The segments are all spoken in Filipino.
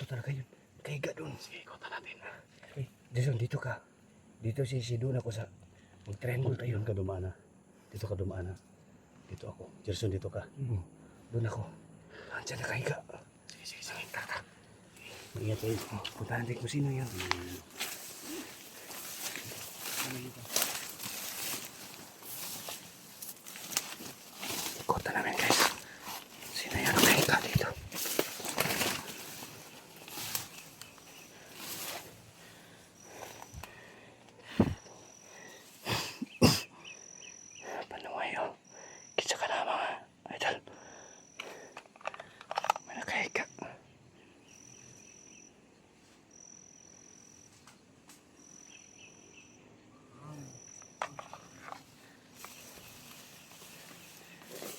Ito talaga yun. Kahiga doon. Sige, ikutan natin. Okay. Jason, dito ka. Dito si doon ako sa mag-triangle tayo. Doon ka dumaan ha. Dito ka dumaan ha. Dito ako. Gerson, dito ka. Doon ako. Andiyan na kahiga. Sige, sige, sige. Tara. Ingat kayo. Punta natin kung sino yan. Ikutan namin guys. Sino yan ang kahiga dito? Panuwayo. Kitsa ka na mga idol. May nakahiga.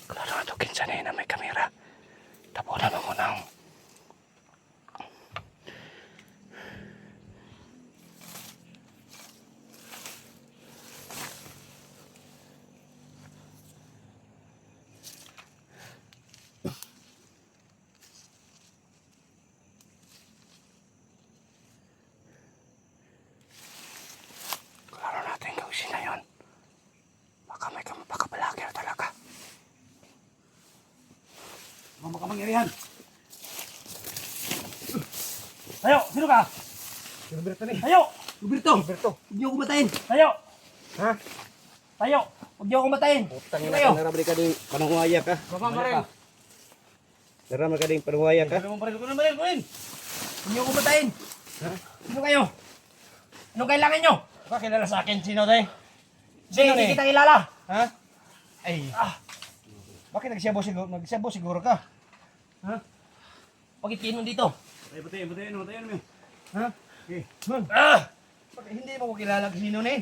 Klaro ito kinsa na may kamera. Tapunan mo muna ang klaro natin kung sino yun. Baka may kapapakapalagir talaga. Mga kapangyarihan. Tayo! Sino ka? Roberto ni. Tayo! Roberto! Huwag niyo ako matayin. Tayo! Ha? Tayo! Huwag niyo akong matayin. Putang Sino ina kayo? ka, naramali ka din panunguaya ka. Baba mo rin. Naramali ka din panunguaya ka. Kunin mo rin. Huwag niyo ako matayin. Ha? Sino kayo? Anong kailangan nyo? Baka kilala sa akin. Sino tayo? Hindi kita kilala. Ha? Ay. Bakit nagsayaw siguro ka? Ha? Bakit kinon dito? Batayin mo. Ha? Okay. Bakit hindi mo ko kilala kung sino ni?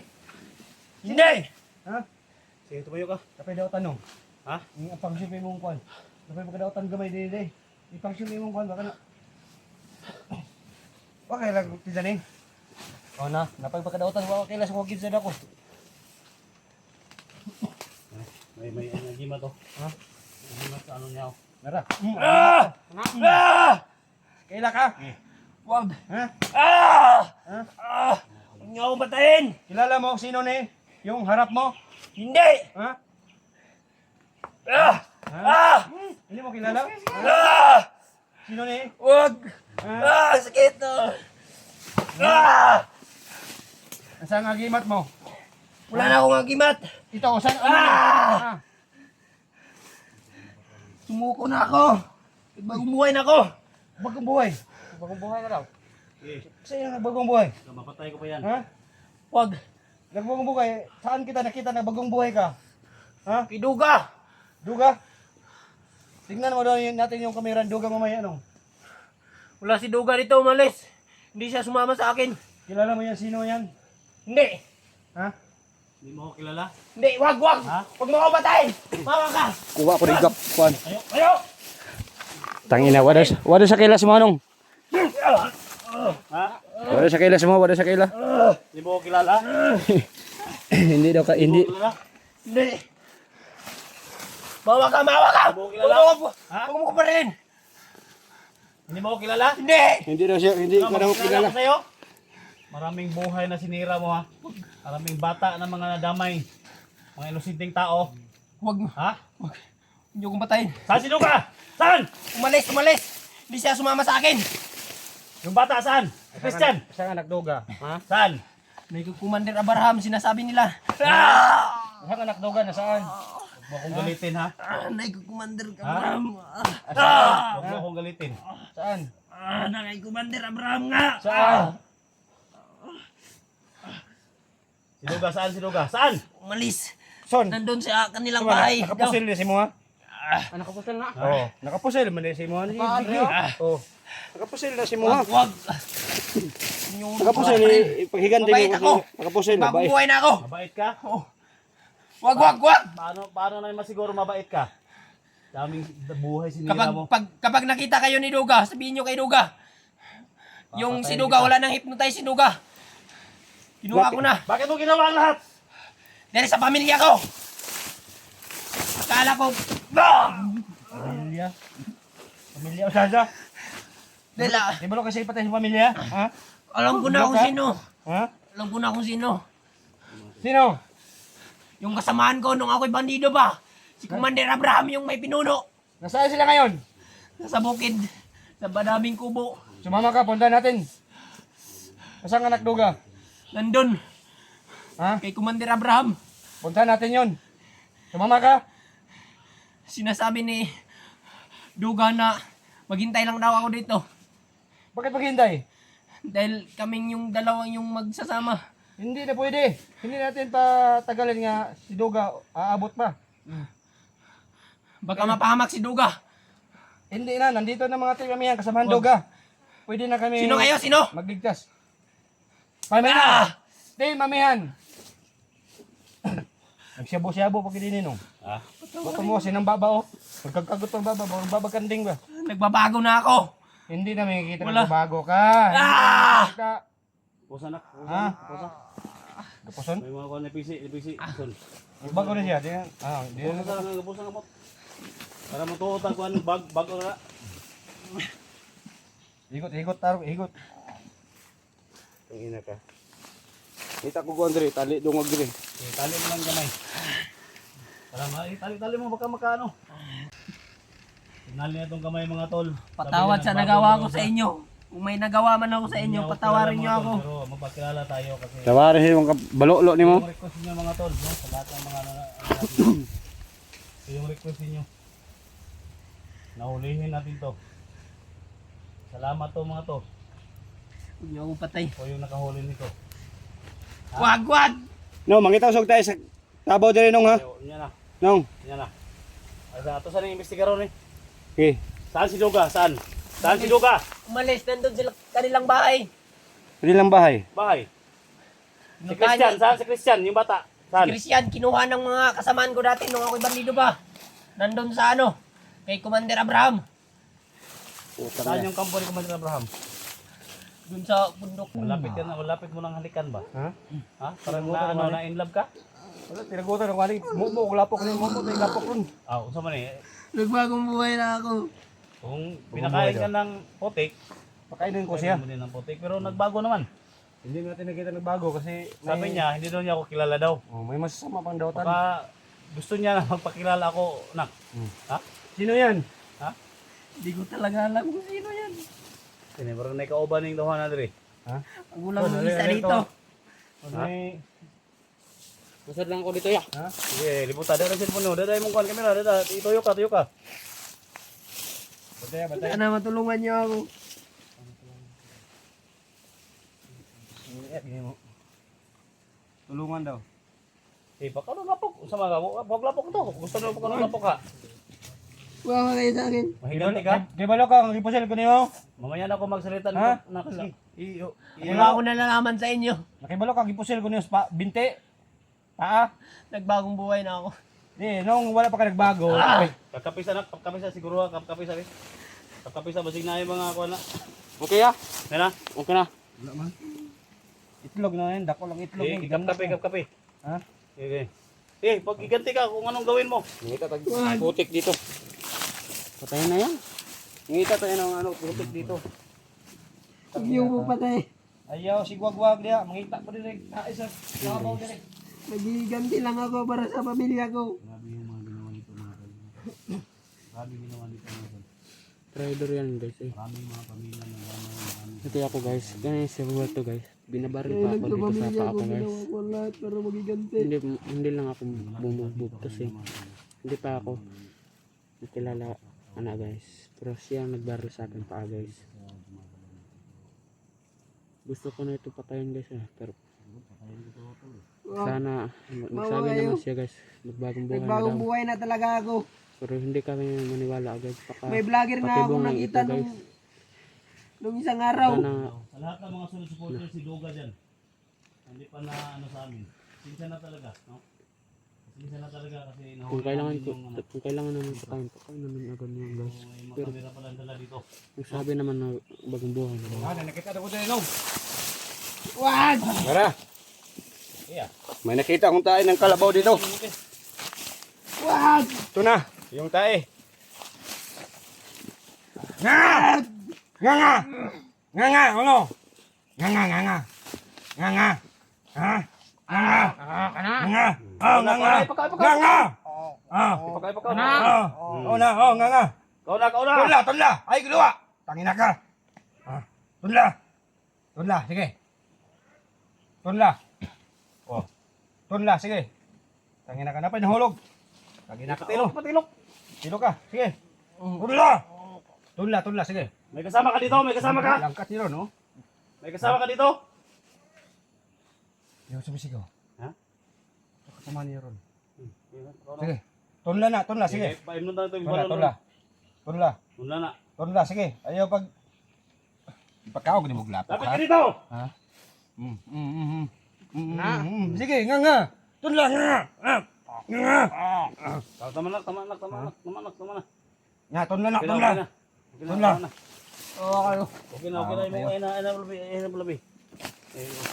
Hindi! Ha? Sige, tumayo ka. Kapay daw tanong. Ha? Ang pangsyupi mong kwan. Kapay mo ka daw gamay din. Ipangsyupi mong kwan. Baka na. Bakit lang tiyan eh? O na, napagpakadautan ko kailas ko gibsan ako. May nagima to. Ha? Nagima sa ano niya. Nara. Kaila ka? Wag. Ha? Ha? Huwag niyo akong batayin! Kilala mo sino ni? Yung harap mo? Hindi! Ha? Hindi mo kilala? Sino ni? Wag! Sakit to! Saan ang agimat mo? Wala na akong agimat! Ito, saan? Sumuko na ako! Bagong buhay na ako! Bagong buhay? Bagong buhay na daw? Sa'yo na bagong buhay? Mapatay ko pa yan. Ha? Wag! Nagbagong buhay, saan kita nakita na bagong buhay ka? Ha? Kiduga! Duga? Tingnan mo daw natin yung kamera, duga mamaya ano? Wala si Duga dito, umalis. Hindi siya sumama sa akin. Kilala mo yan, sino yan? Hindi. Ha? Hindi mo ako kilala? Hindi, wag! Ha? Huwag mo ako batayin! Mama ka! Kuha ko rin gap. Kuhan. Ayo! Tangina, wala sa kilas mo anong? Ha? Wala sa kilas mo, wala sa kilas. Hindi mo ako kilala? Hindi daw ka, hindi. Hindi. Mawa ka! Huwag mo ko pa rin! Hindi mo ako kilala? Hindi! Hindi daw siya, hindi ko daw kilala. Ako sa'yo? Maraming buhay na sinira mo ha. Maraming bata na mga nadamay. Mga inusinting tao. Huwag mo. Ha? Hindi ko patayin. Saan sino ka? Saan? Umalis! Hindi siya sumama sa akin. Yung bata saan? Christian? Saan anak duga? Ha? Saan? May Commander Abraham, sinasabi nila. Saan anak duga na saan? Huwag mo akong galitin ha. Commander Abraham. Huwag mo akong galitin. Saan? Commander Abraham nga. Saan? Sinuga, saan sinuga? Saan? Umalis. Son. Nandun sa kanilang bahay. Nakapusil na si mo ha? Nakapusil na? Oo. Nakapusil man si mo ha? Oo. Nakapusil na si mo ha? Wag. Nakapusil ni paghiganti Mabait mo. ako. Nakapusil na Bagong buhay na ako. Mabait ka? Wag. Paano na masiguro mabait ka? Daming buhay sinira mo. Kapag nakita kayo ni Duga, sabihin nyo kay Duga. Yung si Duga, wala nang hypnotize si Duga. Kinuha ko na. Bakit mo ginawa ang lahat? Dahil sa pamilya ko. Akala ko, Pamilya? Pamilya o Saja? Dala. Di ba lo kasi patay sa pamilya? Ha? Alam ko na kung Ka? sino. Ha? Alam ko na kung sino. Sino? Yung kasamaan ko nung ako'y bandido ba? Si Commander Abraham yung may pinuno. Nasaan sila ngayon? Nasa bukid. Sa madaming kubo. Sumama ka, punta natin. Nasaan anak duga? Nandun. Ha? Kay Commander Abraham. Punta natin yon. Sumama ka? Sinasabi ni Duga na maghintay lang daw ako dito. Bakit maghintay? Dahil kaming yung dalawang yung magsasama. Hindi na pwede. Hindi natin patagalin nga si Duga aabot pa. Baka mapahamak si Duga. Hindi na, nandito na mga tigamihan kasamahan Duga. Pwede na kami Sino kayo? Sino? magligtas. Mamihan! Di, mamihan! Nagsyabo-syabo pag hindi ninong. Ah, Bato mo, sinambaba oh. Pagkakagot ng baba, babaganding ba? Nagbabago na ako. Hindi na may kita Wala. nagbabago ka. Hindi na Ah! makikita. pusa nak. Ha? Pusa. Kapuson? May mga kuha na PC. Son. Bago na siya. Di na. Pusa nga pusa nga mo. Para matuot ang kuan bago na. Ikot, taro, ikot. Tingin na ka. Kita ko ko Andre, tali dungog dire. Tali mo lang gamay. Para tali mo baka makaano. Tinali na itong kamay mga tol. Patawad sa nagawa ko sa inyo. Kung may nagawa man ako sa inyo, patawarin niyo ako. Pero magpakilala tayo kasi Tawarin yung balolo ni mo. yung request niyo mga tol, no? Sa lahat ng mga yung request niyo. Nahulihin natin to. Salamat to mga to. Huwag niyo akong patay. O yung nakahuli nito. Wag, wag! No, mangitaw sog tayo sa tabaw dire nung ha. Yan na. Nung. Yan na. Ay sa ato saan yung investigaron eh? Okay. Saan si Duga? Saan? Saan si Duga? Umalis, nandun sila kanilang bahay. Pwede lang bahay. Bahay. Si Christian, saan si Christian? Yung bata. Saan? Si Christian, kinuha ng mga kasamaan ko dati nung ako'y bandido ba? Nandun sa ano? Kay Commander Abraham. Saan yung kampo ni Commander Abraham? Dun sa bundok. Malapit mo nang halikan ba? Ha? Ha? Parang na in love ka? Wala, tinagutan ng kani. Mo, lapok ni mo, tayo lapok ron. Ah, unsa man eh. Nagbagong buhay na ako. Kung pinakain ka ng putik, Pakainin ko siya. mo din ng putik, pero nagbago naman. Hindi natin nakita nagbago kasi Sabi niya, hindi daw niya ako kilala daw. oh, may masasama pang dawtan. Baka gusto niya na magpakilala ako, nak. Ha? Sino yan? Ha? Hindi ko talaga alam kung sino yan. Sino, parang naikauban ng dawan na diri. Ha? Ang ulang ng isa dito. May Masad lang ako dito ya. ha? Sige, liputan. Dada cellphone mo. Dada yung kuhan kamera. Dada, tuyo ka. Batay. Sana matulungan niyo ako. Tulungan daw. Eh, baka nung lapok. Sama ka. Huwag lapok to. Gusto nyo pa nung lapok ha. Huwag kayo sa akin. Mahiganti ka. Kay balo ka, ang ipusel ko niyo. Mamaya na ako magsalita Ha? na kasi. Wala ako nalalaman sa inyo. Nakibalo ka, ipusel ko niyo sa binte. Paa. Nagbagong buhay na ako. Di, nung wala pa ka nagbago. Kakapisa na. Kakapisa siguro ha. Kakapisa rin. Kakapisa. Basig na yung mga kuhan na. Okay ah. Yan na. Okay na. Wala man. Itlog na yun, dako lang itlog. Eh, kapkape. Ha? Okay. Eh, pag iganti ka kung anong gawin mo. Ngita tag putik dito. Patayin na yan. Ngita tayo ng ano, putik dito. Huwag niyo mo patay. Ayaw, sigwagwag diya. Mangita pa direk. Isa, labaw direk. Nagiganti lang ako para sa pamilya ko. Grabe yung mga ginawa nito mga tol. Grabe ginawa nito mga tol. Trader yan guys eh. Maraming mga pamilya na marami. Ito ako guys. Ganyan si Roberto guys. Binabaril pa ako dito sa paa ko guys. ko lahat para magiganti. Hindi lang ako bumubog kasi hindi pa ako nakilala ana guys. Pero siya ang nagbaril sa akin paa guys. Gusto ko na ito patayin guys pero sana magsabi naman siya guys. Magbagong buhay na Nagbagong daw. buhay na talaga ako. Pero hindi kami maniwala guys. May vlogger na ako patibong lang nakita ito, guys. nung isang araw. Sana Sa lahat ng mga sunod supporter si Duga dyan. Hindi pa na ano sa amin. Sinsa na talaga, no? Sinsa na talaga kasi nahuli kung kailangan namin ko yung, ano, kung kailangan naman patayin namin agad yun guys. yung mga kamera pala dala dito. Yung sabi naman na bagong buhay na daw. Ah, nakita ko din nung. Wag! Tara. Yeah. May nakita akong tayo ng kalabaw dito. Wag! Ito na, yung tae. Nga nga! Nga nga! Ano? Nga nga! Nga nga! Nga nga! Ha? Nga nga! Nga nga! Oh, nga nga! Nga nga! Ah! Oh na! Oh, nga nga! Tunla! Tunla! Ay, guluwa! Tangina ka! Ah! Tunla! Tunla! Sige! Tunla! Oh! Tunla! Sige! Tangina ka na pa nahulog! Tangina ka! Oh! Tilo ka! Sige! Tunla! Tunla! Sige! May kasama ka dito, may kasama ka. Langkat nyo no? May kasama ka dito. Hindi ko sumisigaw. Ha? Kasama niyo ron. Sige. Tunla na, tunla, sige. Paim na tayo Tunla, tunla. Tunla. Tunla na. Tunla, sige. Ayaw pag... Pagkaog ni mo glapo, Lapit ha? ka dito. Ha? Sige, nga. Tunla, nga. Nga. Tama na. Nga, tunla na, Okay tunla. na. Tunla. Okay na. Ayun na, Bulabi.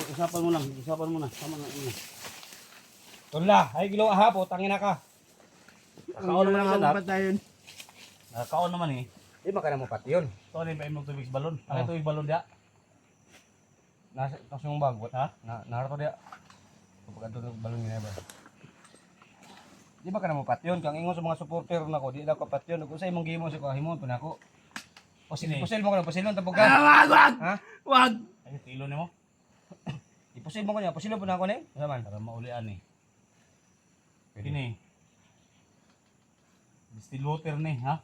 Usapan mo lang. Tama na. Tunla. Ay, gilaw ahapo, tangina ka. Kakaon naman ang sadap. Kakaon naman eh. Di ba ka na mo pati yun? Ito rin pa imong tubig sa balon. Ano tubig balon dia? Nasa yung bag, Ha? Narato dia. Kapag ito ng balong nga ba? Di ba ka na mo pati yun? Kang ingon sa mga supporter na ko, di na ko pati yun. Kung sa imong gimo sa kahimon, pa na ako. Pusil mo ka na, pusilon, tapog ka. Wag! Ay, tilo nimo. Ipusil mo ko niya, pusilon po na ako na eh. Saman. Para maulian eh. Pwede ni. Still water ni, ha?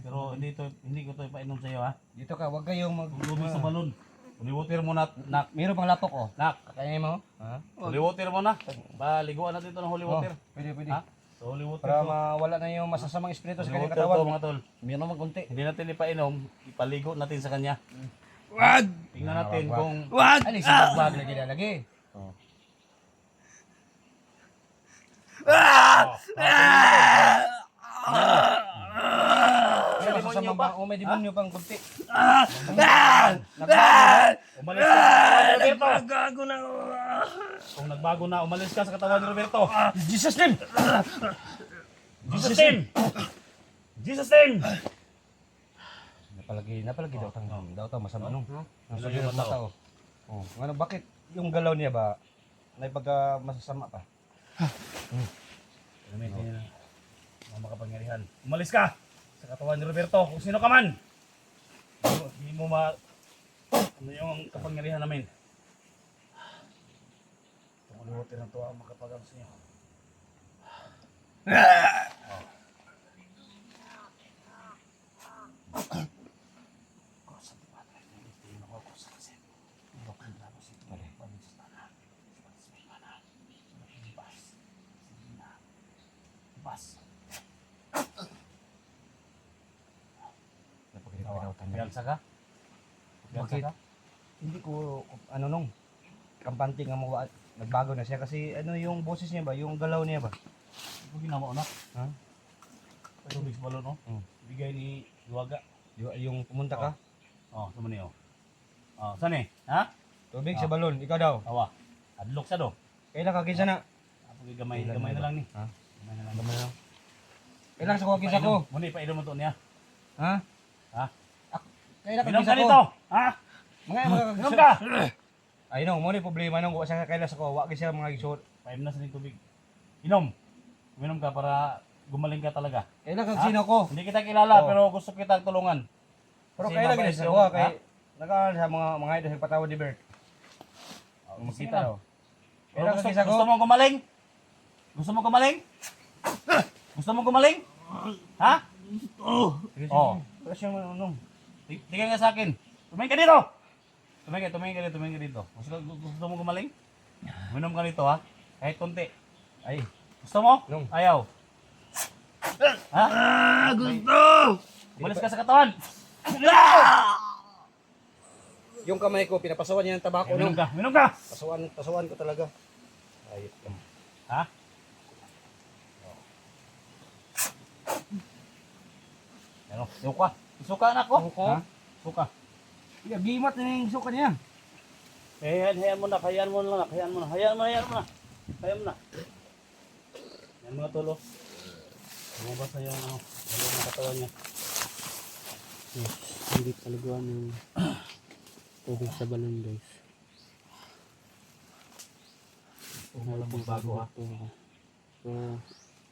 Pero hindi ko to ipainom sa iyo, ha? Dito ka, wag kayong mag... Tubig sa balon. Holy water mo na, nak. Meron pang lapok oh. Nak. Kaya mo? Ha? Holy water mo na. Baliguan natin ito ng holy water. Pwede. Ha? So, holy water Para to. mawala na yung masasamang espiritu sa Holy kanyang water to, katawan. mga tol. Meron magkunti. Hindi natin ipainom, ipaligo natin sa kanya. Wag! Tingnan natin kung... Wag! Ano yung sinabag lagi na lagi? Oh. May masasamang ba? O may demonyo pang kunti. Umalis ka sa katawan ni Roberto. Gago na. Kung nagbago na, umalis ka sa katawan ni Roberto. Jesus name! Jesus name! Jesus name! Napalagi daw tang masama nung. Nasa Ano yung mga tao. Oh, ano bakit yung galaw niya ba may pagka masasama pa? Gamitin niya na mga makapangyarihan. Umalis ka sa katawan ni Roberto kung sino ka man. Hindi mo ano yung kapangyarihan namin. Tumuliwatin ng tuwa ang makapagam sa inyo. Piyansa ka? Piyansa Bakit? ka? Hindi ko ano nung kampante nga mo nagbago na siya kasi ano yung boses niya ba, yung galaw niya ba? Ito ginawa na. Ha? Tubig sa balon, no? Bigay ni Luwaga. Yung pumunta ka, Oh, sama niyo. Oh, saan eh? Ha? tubig sa balon, ikaw daw. Awa. Adlok sa do. Kailan ka kinsa na? Ako gamay na lang ni. Ha? Gamay na lang. Gamay na. Kailan sa kuha kinsa ko? Muna ipainom mo to niya. Ha? Ha? Kailan ka Inom kinsa ka ko? dito. Ha? Mga Inom ka. Ay no, mo ni problema nung sa kailan sa ko, wa siya mga gisod. Painom na sa ning tubig. Inom. Uminom ka para gumaling ka talaga. Kailan ka Ha? sino ko? Hindi kita kilala Oh. pero gusto kita tulungan. Pero Kasi kailan mabait gina sa yung- kuha ha? kay naka sa mga idol sa patawad ni Bert. Oh, Makita sige na. daw. Pero Kailan ka gusto, kinsa ko? gusto mo gumaling? Gusto mo gumaling? Gusto mo gumaling? Ha? Sige, sige. Oh. Pero siya manunong. Tingnan ka sa akin. Tumingin ka dito. Tumingin ka dito. Gusto mo gumaling? Minom ka dito ha. Kahit konti. Ay, Gusto mo? Nung. Ayaw. Ha? Gusto! Umalis ka sa katawan. yung kamay ko pinapasawan niya ng tabako Minom nung. ka. Minom ka. Pasuan ko talaga. Ay, Ha? Ano? Suka. Suka anak ko. Ha? Suka. Gimat na yung suka niya. Hayaan mo na. Hayaan mo na. Hayaan mo na. Yan mga tulo. Lumabas na yung ano, ng katawan niya. hindi paliguan yung tubig sa balon guys. Walang magbago, So,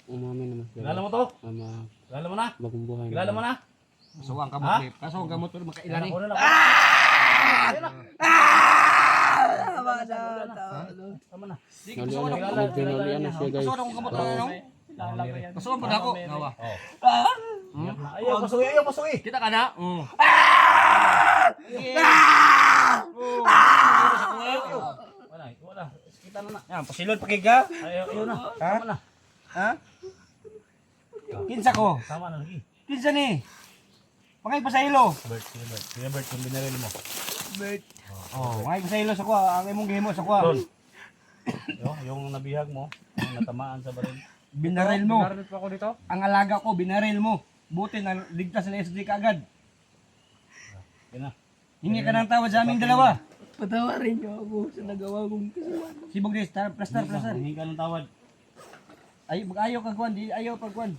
umamin naman sila. Kilala mo to? Mga Kilala mo na? bagong buhay. Kilala mo na? Kasuwang kamot, Ha? babe. Kasuwang kamot, pero makailan eh. Ako na lang. Tama na. Sige, Nali, kasuwang ano, ako. medyo nalian na siya guys. Kasuwang akong kamot, ano? Kasuwang pa na ako. Nawa. Ayaw, masuwi, ayaw, masuwi. Kita ka na? Wala, wala. Kita na na. Yan, pasilod pakig ka. Ayaw na. Ha? Tama na. Ha? Kinsa ko. Tama na lagi. Kinsa ni? Pangay pa sa ilo. Bert, sige Bert. Sige Bert, kung binaril mo. Oh, pangay pa sa ilo sa kuha. Ang imong gihimo sa kuha. Tol. Yung nabihag mo, yung natamaan sa baril. Binaril mo. Binaril pa ako dito. Ang alaga ko, binaril mo. Buti na ligtas sa SD ka agad. Yan na. Hingi ka ng tawad sa aming dalawa. Patawarin niyo ako sa nagawa kong kasalanan. Sibog dis, plaster. Hingi ka ng tawad. Ay, ayaw ka kuan, di ayaw pag kuan.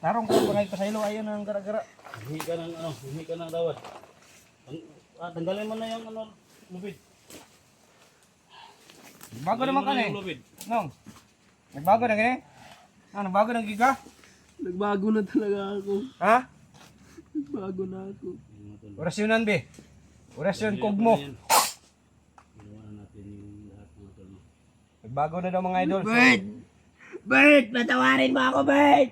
Tarong ka pangay pa sa ilo, ayaw nang gara-gara. Hingi ka ng hingi ka ng tawad. Tanggalin mo na yung lubid. Bago naman ka Tanggalin mo na ni. yung lubid. Nong. Nagbago na gani? Nagbago na giga? Nagbago na talaga ako. Ha? Nagbago na ako. Orasyonan be. Orasyon kugmo. Iwanan natin yung lahat ng mga tol. Nagbago na daw mga idol. Bert! Bert! Patawarin mo ako, Bert!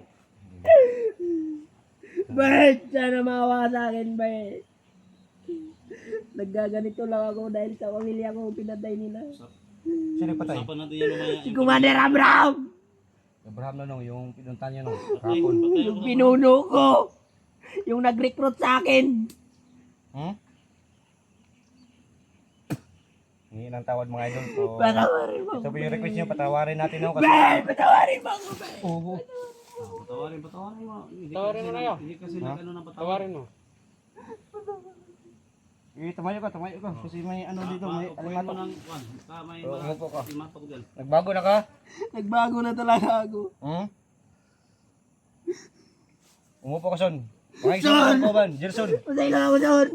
Bert! Sana maawa sa akin, Bert! Naggaganito lang ako dahil sa pamilya ko pinaday nila. Sino patay? Usapan natin yan mamaya. Si Commander Abraham! Abraham na nung, yung pinuntan niya nung. Patay, Rapon. patay Yung ako. pinuno ko! Yung nag-recruit sa akin! Hmm? Hingi ng tawad mga idol. So, Patawarin mo ito ako, po yung request niyo, patawarin natin ako. Kasi, Bert! Patawarin mo ako, Bert! oo. Patawarin mo. Hindi Patawarin mo na yun. Hindi kasi nag-ano ng patawarin. Tawarin mo. Tumayo ka. Kasi may ano dito, may Upuin mo alimatok. ng kwan. May Oo, mga umupo ka. timatok dyan. Nagbago na ka? Nagbago na talaga ako. Hmm? Umupo ka, Son. Mga isang ko, Ban. Jerson. Pasay lang ako doon!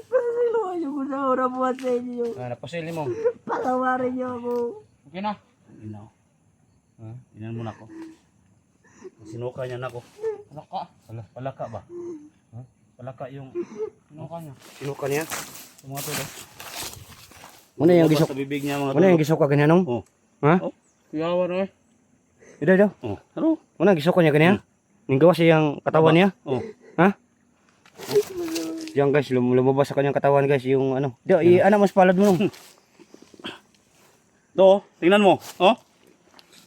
Pasay lang ako sa oras buhat sa inyo. Napusili mo. Patawarin niyo ako. Okay na. Inaw. Ha? Inan mo na ako. Sinuka niya na ako. Ano ka? Palaka ba? Ha? Palaka yung sinuka niya. Sinuka niya? Sa mga tulo. Muna yung gisok. Sa bibig niya mga Muna yung gisok ka ganyan nung? Oh. Ha? Kuyawa na eh. Ida. Oh. Ano? Muna yung gisok ka niya ganyan? Yung gawa siyang katawan niya? Oh. Ha? Yan guys, lumabas sa kanyang katawan guys yung ano. Ano mas palad mo nung? Do, tingnan mo. Oh.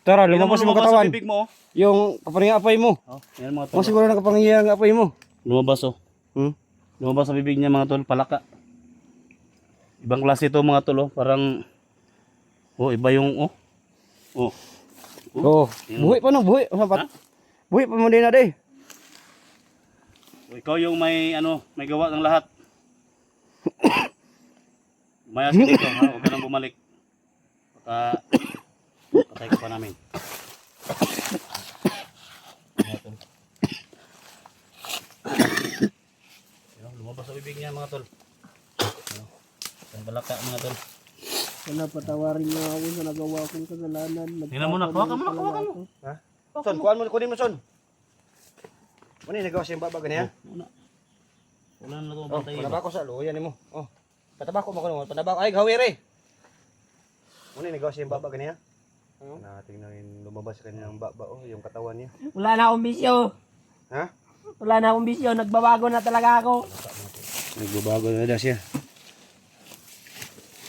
Tara, Tingnan mo lumabas yung lumabas sa katawan. bibig mo. Oh. Yung kapangyang apay mo. Oh, yan mga Mo tol. siguro na kapangyang apay mo. Lumabas oh. Hmm? Lumabas sa bibig niya mga tol, palaka. Ibang klase ito mga tol oh, parang iba yung Oh. Oh, buhi pa no, buhi. Ha? Buhi pa mo din na day. Ikaw yung may may gawa ng lahat. Mayas ka dito, ha? Huwag ka nang bumalik. Baka patay ka pa namin. Mga tol. Ayun, lumabas sa bibig niya mga tol. Ang balaka mga tol. Sana patawarin niyo ako sa nagawa kong kasalanan. Tingnan mo na, hawakan mo na, hawakan mo. Ha? Son, kunin mo son. Ano yung nagawa siyang baba ganyan? Wala na ito Oh, mapantay. panabako sa luyan mo. Oh. Patabako mo kuno, panabako. Ay, gawire. Ano yung nagawa siyang baba ganyan? Tingnan yung lumabas sa kanyang baba yung katawan niya. Wala na akong bisyo. Ha? Wala na akong bisyo. Nagbabago na talaga ako. Nagbabago na daw siya.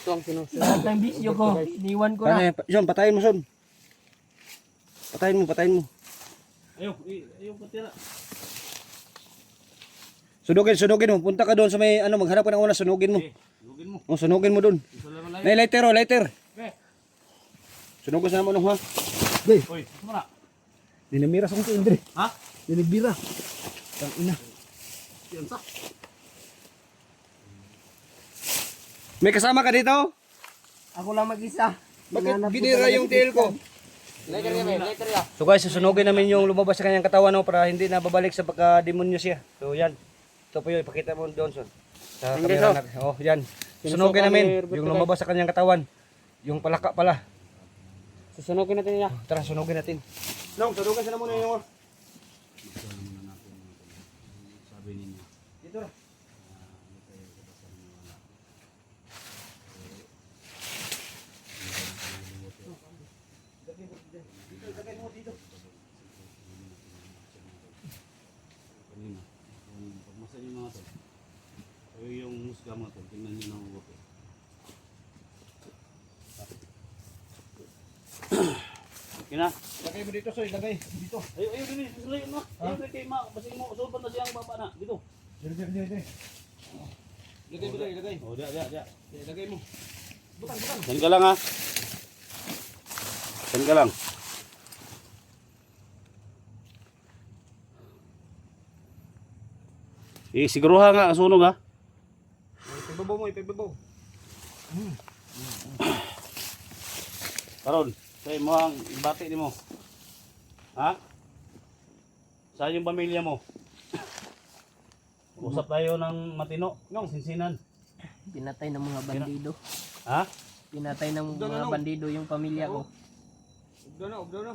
Ito ang sinusunod. Lahat ng bisyo ko. Iniwan ko na. Son, patayin mo son. Patayin mo. Ayaw, patira. Sunugin mo. Punta ka doon sa may maghanap ka ng una, sunugin mo. Lugin mo. Oh, sunugin mo doon. Isa lang lang. May lighter. Okay. Sunugin sa mo nung ha. Uy, ito mo na. Dinamira sa kong Andre. Ha? Dinibira. Tang ina. Yan sa. May kasama ka dito? Ako lang mag-isa. Bakit Hinanap ko binira talaga yung si tail ko? Later ya. So guys, susunugin namin yung lumabas sa kanyang katawan para hindi na babalik sa pagka-demonyo siya. So yan. Ito po yun, ipakita mo doon, son. Sa Hindi, camera so. natin. Oh, yan. Sinusuka Sunugin ni namin. Roberto, Yung guys. lumabas sa kanyang katawan. Yung palaka pala. Susunogin natin niya. Tara, sunugin natin. Nong, sunugin sila muna yung... Sabi ninyo. Dito na. Kanina. Kung pagmasa niyo mga to. Kayo yung musga mga to. Tingnan niyo ng mabuti. Okay na. Lagay mo dito, soy. Lagay. Dito. Ayun, din. Susulay mo. Ayun, kay ma. Basing mo. Usulpan na siyang baba na. Dito. Dito. Lagay mo, lagay. Oh, dia. Lagay mo. Bukan. Yan ka lang ha. Yan ka lang. Siguruha nga, sunog ha. Ipababaw mo, ipababaw. Karon, say mo ang ibati ni mo. Ha? Saan yung pamilya mo? Usap tayo ng matino, ng sinsinan. Pinatay ng mga bandido. Ha? Pinatay ng mga bandido yung pamilya ko. Ugdo na.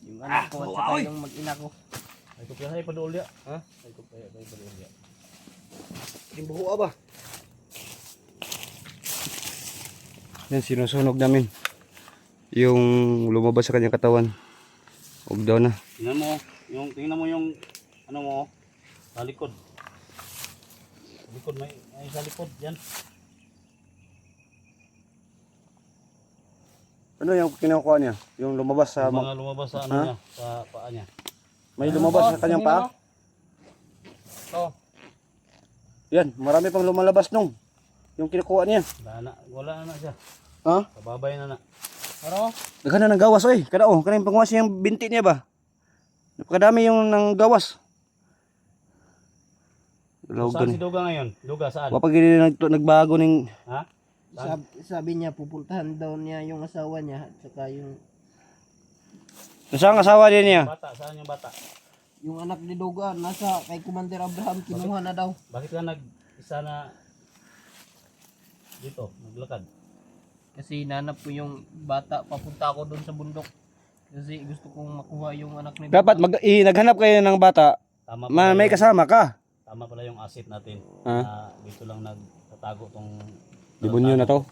Yung anak ko at saka yung mag-ina ko. Ay ko kaya padul dia. Ha? Ay ko kaya padul dia. Yung buho ba? Yan, sinusunog namin. Yung lumabas sa kanyang katawan. Ugdo na. Tingnan mo yung ano mo sa likod. Sa likod may sa likod yan. Ano yung kinukuha niya? Yung lumabas sa... Yung mga lumabas sa ano Ha? niya, sa paa niya. May lumabas sa kanyang paa? Oh. Yan, marami pang lumalabas nung. Yung kinukuha niya. Wala na siya. Ha? Kababay na. Pero, Daghan na ng gawas, oy. Kada kanang pangwas yung binti niya ba? Napakadami yung nang gawas. Saan si Duga ngayon? Duga saan? Wapag nagbago ning... Ha? Saan? sabi niya pupultahan daw niya yung asawa niya at saka yung Nasaan ang asawa din niya? Bata, saan yung bata? anak ni Duga nasa kay Commander Abraham kinuha na daw. Bakit ka isa na dito, naglakad? Kasi nanap ko yung bata papunta ako doon sa bundok. Kasi gusto kong makuha yung anak ni Duga. Dapat naghanap kayo ng bata. Tama pala May yung, kasama ka. tama pala yung asset natin. Ha? Na dito lang nagtatago tong Demonyo na to.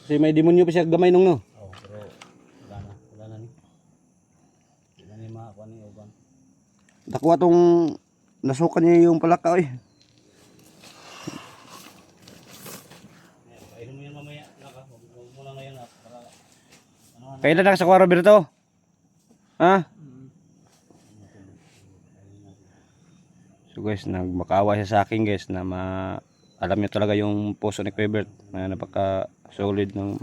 Kasi may demonyo pa siya gamay nung no. Oh, pero wala na ni. Wala ni makakuha ni Ubang. Nakuha tong nasukan niya yung palaka oy. Kainin mo yan mamaya, naka. Huwag mo lang ngayon para Kailan na sa Kuya Roberto? Ha? So guys, nagmakaawa siya sa akin guys na alam niyo talaga yung puso ni Kuya Bert na napaka solid ng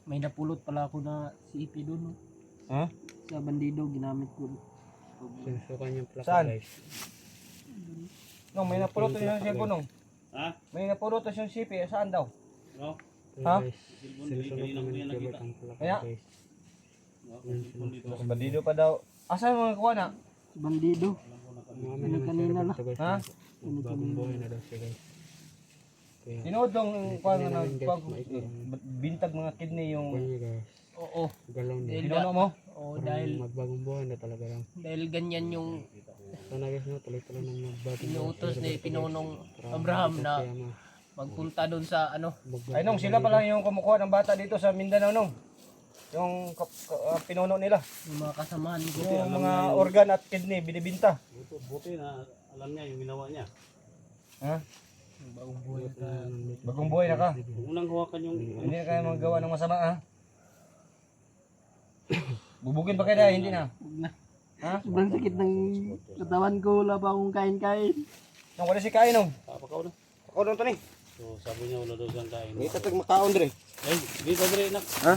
May napulot pala ako na CP doon. Ha? Sa bandido ginamit ko. Sinusukan yung plaka Saan? guys. Nung may napulot to yung cellphone nung. Ha? May napulot to yung CP saan daw? No? Ha? Guys, sinusukan namin yung Robert ang plaka Kaya? guys. Dito. Bandido pa daw. Asan mo nakuha na? Sa bandido. Mga Ano kanina Roberto guys. Ha? Bagong buhay na daw siya guys. Kaya, Sinood dong kuha na namin, guys, bintag mga kidney yung kuha niya guys. Oo. Galaw na. pinuno mo? Oo, Parang magbagong buhay na talaga lang. dahil ganyan yung Sana guys, no, tuloy-tuloy ng magbagong inuutos ni Pinunong Abraham na magpunta doon sa ano. Ay nung sila pa lang yung kumukuha ng bata dito sa Mindanao nung. Yung pinuno nila. Yung mga kasamahan ko. Yung mga organ at kidney binibinta. Buti na alam niya yung ginawa niya. Ha? Bagong buhay na. Bagong buhay na ka. Kung unang hawakan yung Hindi na kayo magawa ng masama ha? Bubugin pa kayo na, hindi na. Huwag na. Ha? Sobrang sakit ng katawan ko. Wala pa akong kain-kain. Nung wala si kain nung. Pakaw na. Ako nung to ni. So sabi niya wala daw siyang kain. May tatag makaon dire. Ay, dito dire nak. Ha?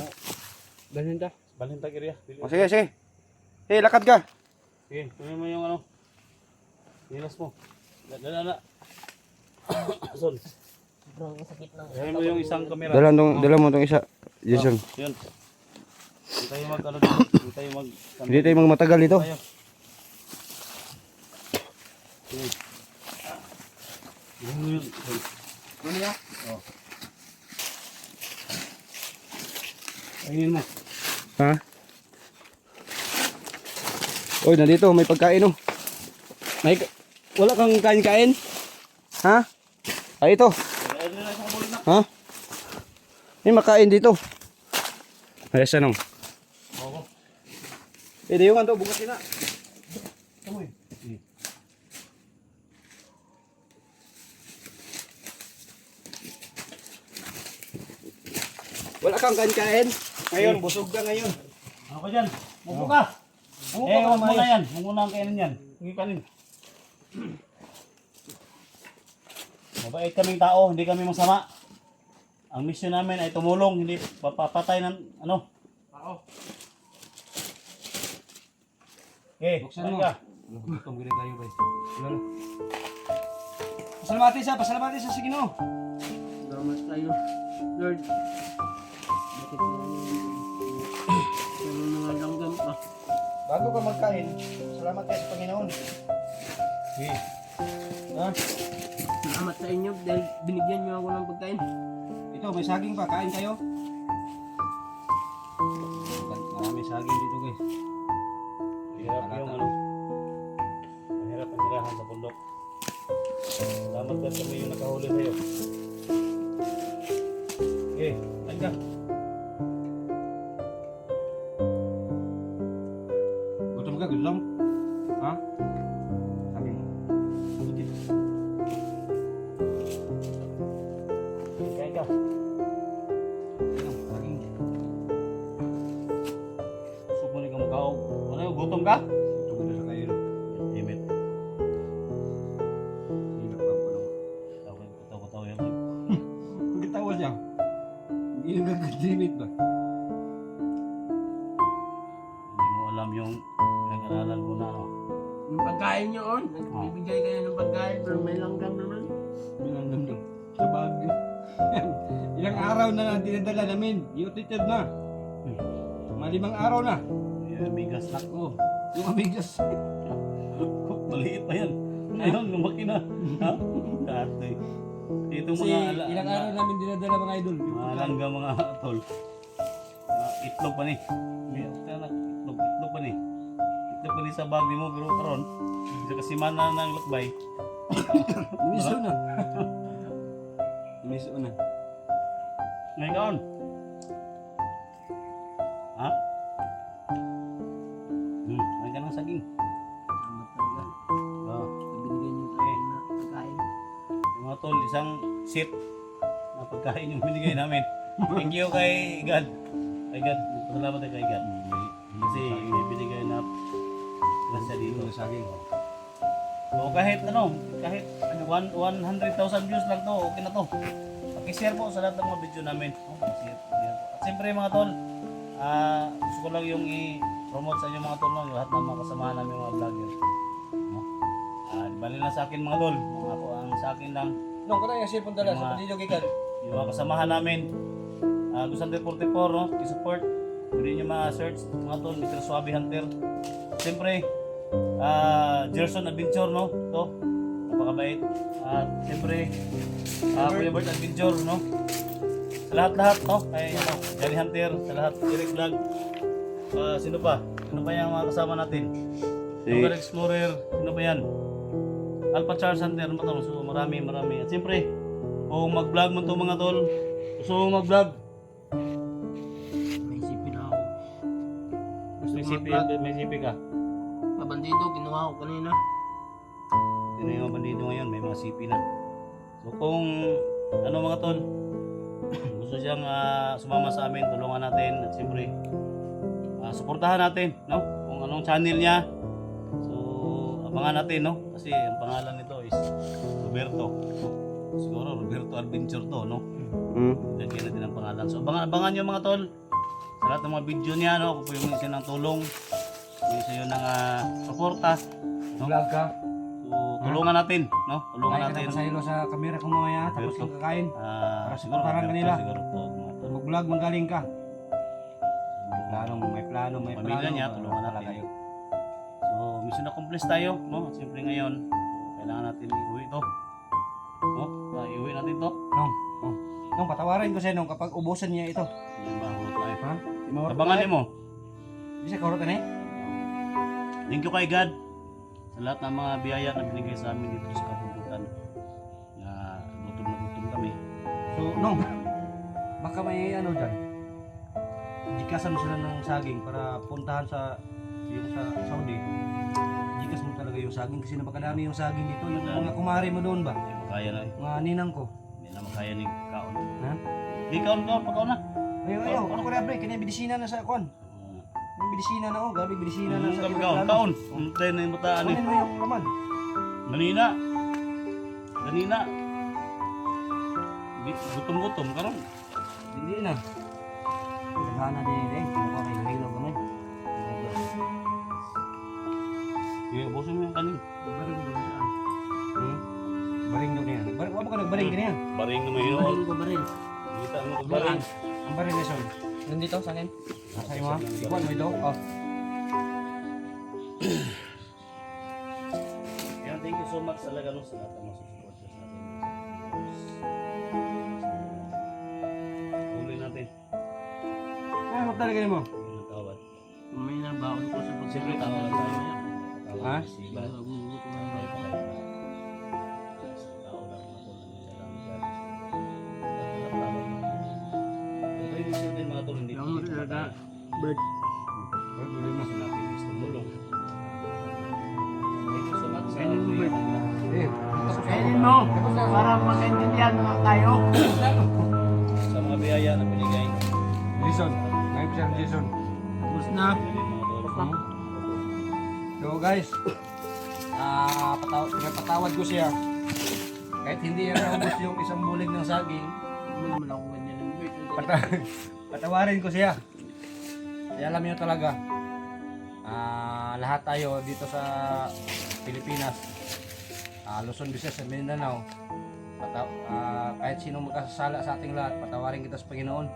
Dalhin ta. Balintag area. O sige, sige. Hey, lakad ka. Sige, kunin mo yung ano. Nilas mo. Dala. Son. sobrang sakit ng Gawin mo yung isang camera. Dala mo tong isa. Jason. Yun. Hindi tayo mag ano dito. Hindi tayo mag... Hindi tayo matagal dito. Tayo. Yun. Yun. Ano ya? Oh. Ayun mo. Ha? Oy, nandito may pagkain oh. Wala kang kain-kain? Ha? Ay ito. Ayun na sa kabulin na. Ha? May makain dito. Ay, sanong. Oo. Pwede yung kanto, bukas na. Tumoy. Wala kang kain-kain? Ngayon, busog ka ngayon. Ano ka dyan? Mupo ka. Huwag muna yan. Huwag muna ang kainin yan. Hindi kanin. Mabait kaming tao, hindi kami masama. Ang mission namin ay tumulong, hindi papatay ng ano. Tao. Okay, Buksan mo. ka. Gutom gini kayo, guys. Wala. Pasalamati sa Ginoo. Salamat tayo, Lord. Bakit mga langgam pa? Bago ka magkain, salamat kayo sa Panginoon. Okay. Ha? Salamat sa inyo dahil binigyan niyo ako ng pagkain. Ito, may saging pa. Kain kayo. Marami saging dito, guys. Mahirap yung ano. Mahirap ang tirahan sa bundok. Salamat ka kami yung nakahuli sa'yo. Okay, kain ka. Gutom ka, gutom. Ha? Saging. Kain ka. Saging. Gusto mo rin ka magkaog. Ano yung gutom ka? Gutom ka sa kayo. Dimit. Hilap lang pa lang. Tawa yan. Ang katawa siya. Hindi nagkakadimit ba? Hindi mo alam yung pinag-aralan mo na ano. Yung pagkain niyo on, nagbibigay kayo ng pagkain pero may langgam naman. Binanggam daw. Sa Baguio. Ilang araw na dinadala namin. Yutitid na. Mga 5 araw na. Yung bigas na. Oh, yung amigas. Maliit pa yan. Ngayon, lumaki na. Ha? Katoy. Itong Kasi mga ilang araw namin dinadala mga idol. Yung mga pagkain. langga mga tol. Itlog pa ni. Itlog pa ni. Itlog pa ni sa bag ni mo pero karon sa kasimana ng lakbay. Imiso na. Imiso na. Ngayon kaon. Ha? May ka ng saging. Salamat talaga. Oh. Binigyan niyo tayo na pagkain. Yung mga tol, isang set na pagkain yung binigay namin. Thank you kay God. Kay God. Salamat tayo kay God. Kasi may binigay na nasa dito. Saging. So kahit 100,000 views lang to, okay na to. Paki-share po sa lahat ng mga video namin. Share po. At siyempre mga tol, gusto ko lang yung i-promote sa inyo mga tol, no? Lahat ng mga kasamahan namin mga vlogger. No? Bali lang sa akin mga tol, ako ang sa akin lang, No, kana yung cellphone dala Yung sa mga- pagdilyo gikan. yung mga kasamahan namin. Gusto 44, no? I-support. Pwede nyo ma-search mga tol, Mr. Suave Hunter. Siyempre, Gerson Adventure, no? Ito, napakabait. At siyempre, Kuya Bert Adventure, no? Sa lahat-lahat, no? Kay, ano, Johnny Hunter, sa lahat, Eric Vlog. Sino pa? Sino pa yung mga kasama natin? Lugar Explorer, sino pa yan? Alpha Charles Hunter, ano ba to? So, marami. At siyempre, kung mag-vlog mo to mga tol, gusto mo mag-vlog, May isipin ako. Gusto may ko CP, mag-vlog. may CP ka. Pabandido, ginawa ko kanina. Ito na yung mga bandido ngayon, may mga CP na. So kung ano mga tol, gusto siyang sumama sa amin, tulungan natin at siyempre suportahan natin, no? Kung anong channel niya. So abangan natin, no? Kasi ang pangalan nito is Roberto. Siguro Roberto Adventure to, no? Lagyan natin ang pangalan. So abangan niyo mga tol sa lahat ng mga video niya, no? Kung po yung siya ng tulong, yung siya ng suporta, no? Vlog ka. So, So, tulungan natin, no? Tulungan Kaya natin. kita pasahilo sa kamera ko mamaya tapos Pero- yung kakain. Ah, Para siguro suportahan Alberto, kanila. siguro to, mga tol. Mag-vlog magaling ka. May plano. Pamilya niya, tulungan natin. kayo. So, mission accomplished tayo, no? At siyempre ngayon, kailangan natin iuwi to. No? Iuwi natin to. Nung patawarin ko siya nung kapag ubusan niya ito. Yan ba, hulot tayo. Ha? Tabangan mo. Bisa kahurutan eh. Thank you kay God sa lahat ng mga biyaya na binigay sa amin dito sa kabundukan. Na gutom kami. So, nung baka may ano dyan. Gikasan mo sila ng saging para puntahan sa Saudi. Gikas mo talaga yung saging kasi napakadami yung saging dito. Yung mga kumari mo doon ba? Hindi makaya na eh. Mga ninang ko. Hindi na makaya ni Kaon. Ha? Hindi Kaon, pagkaon na. Ayaw. Ano ko na break? Kanya bidisina na sa kwan. Yung bidisina na oh. Gabi bidisina na sa Kaon, Kaon. Tayo na yung bataan eh. Kunin mo yung laman. Ganina. Gutom karon. Hindi na. Sana din eh. Kinuha kayo hilo kami. Yung ubusin mo yung kanin. Baring doon saan? Baring doon yan. Wala ka nagbaring ganyan. Baring na may hinoon. Ko ba rin? Kita mo kung baring. Ang baring na son. Nandito sa akin. Nasa iyo ha? Ikuan mo ito. Oh. Yan, thank you so much talaga no, sa lahat ng mga support sa atin. Uli natin. Ay, huwag talaga mo. Yung nagkawad. May nabaon ko sa Siyempre, pagsabi. tawa lang tayo. Ha? Sila. Bird. Eh, Kainin mo. Para magkaintindihan mo tayo. Sa mga biyaya na binigay. Jason. Ngayon siya Jason. Tapos na. So guys, pinapatawad ko siya. Kahit hindi niya naubos yung isang bulig ng saging, Hindi naman ako ganyan ng bird. patawarin ko siya. Kaya alam niyo talaga, lahat tayo dito sa Pilipinas, Luzon, Visayas, sa Mindanao, kahit sino magkasasala sa ating lahat, patawarin kita sa Panginoon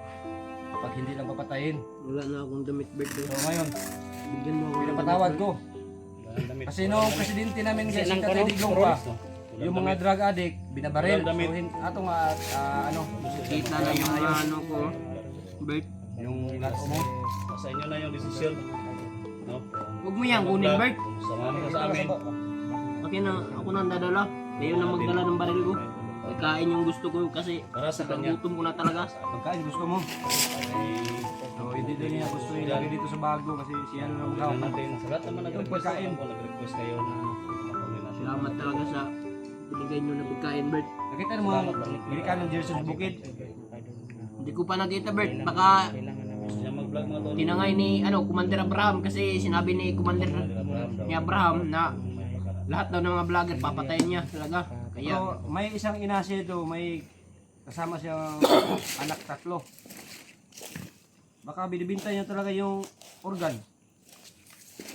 kapag hindi lang papatayin. Wala na akong damit bird. So ngayon, Bigyan mo ako ng pinapatawad ko. Kasi noong presidente namin guys, si Tatay Digong pa, yung mga drug addict, binabaril. Walang damit. So, ato nga, ano, Kita na yung ano ko. Bird. yung lato mo. Sa inyo na yung desisyon. No? Huwag mo yan kunin bird. Samahan ka sa amin. Akin na, ako nang dadala. Kayo na magdala ng baril ko. Ikain yung gusto ko kasi Para sa kanya. gutom ko na talaga. Pagkain gusto mo. So, hindi din niya gusto ilagay dito sa bago kasi siya na Tingnan lang natin. Sa lahat naman Yung nag-request pagkain. ako, nag-request kayo na makunin natin. Salamat talaga sa binigay nyo na pagkain bird. Nakita mo, bili ka ng jersey sa bukid. Hindi ko pa nakita bird. Baka Gusto niya mag-vlog mga tol. tinangay ni Commander Abraham kasi sinabi ni Commander ni Abraham na lahat daw ng mga vlogger papatayin niya talaga. Kaya So, may isang inase do, may kasama siyang anak 3. Baka binibinta niya talaga yung organ.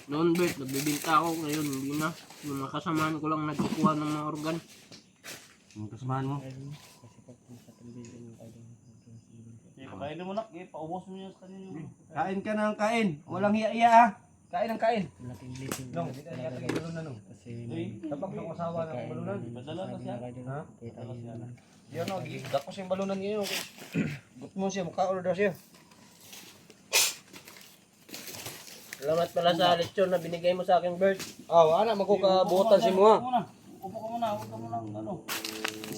noon bird, nagbibinta ako ngayon, hindi na. Yung mga kasamahan ko lang nagkukuha ng mga organ. Yung kasamahan mo. Kainin mo na. Paubos mo niya sa kanya yung... Kain ka ng kain. Walang hiya-hiya ah. Kain ng kain. Nung, hindi ka niya tagay balon na nung. Tapos ang asawa ng balunan. Padala na siya. Ha? Yan o, gapos yung balunan niyo. Gut mo siya, maka-order siya. Salamat pala sa lechon na binigay mo sa akin bird. Anak, magkukabutan si Mua. Upo ka muna. Huwag ka muna. Ano?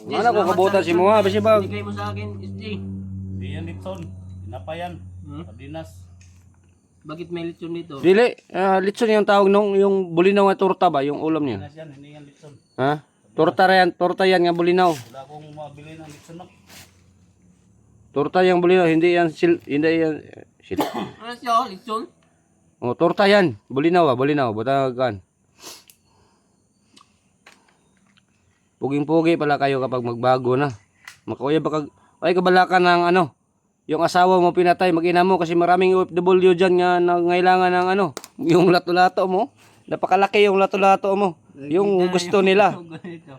Anak, kukabutan si Mua. Basi ba? Binigay mo sa akin, SJ. Di yan Litson. Pinapayan. Hmm? Sardinas. Bakit may lechon dito? Dili, litson yung tawag nung yung bulinaw nga torta ba, yung ulam niya. Sardinas yan. Hindi yan Litson. Ha? Torta yan nga bulinaw. Wala akong mabili ng Litson na. Torta yung bulinaw, hindi yan hindi yan Ano siya? Lechon? Oh, torta yan. Bulinaw, butagan. Puging-pugi pala kayo kapag magbago na. Makuya baka ay kabalakan ng ano, yung asawa mo pinatay, mag-ina mo kasi maraming OFW diyan nga nangailangan ng ano, yung lato-lato mo. Napakalaki yung lato-lato mo. Yung gusto nila. Ganito.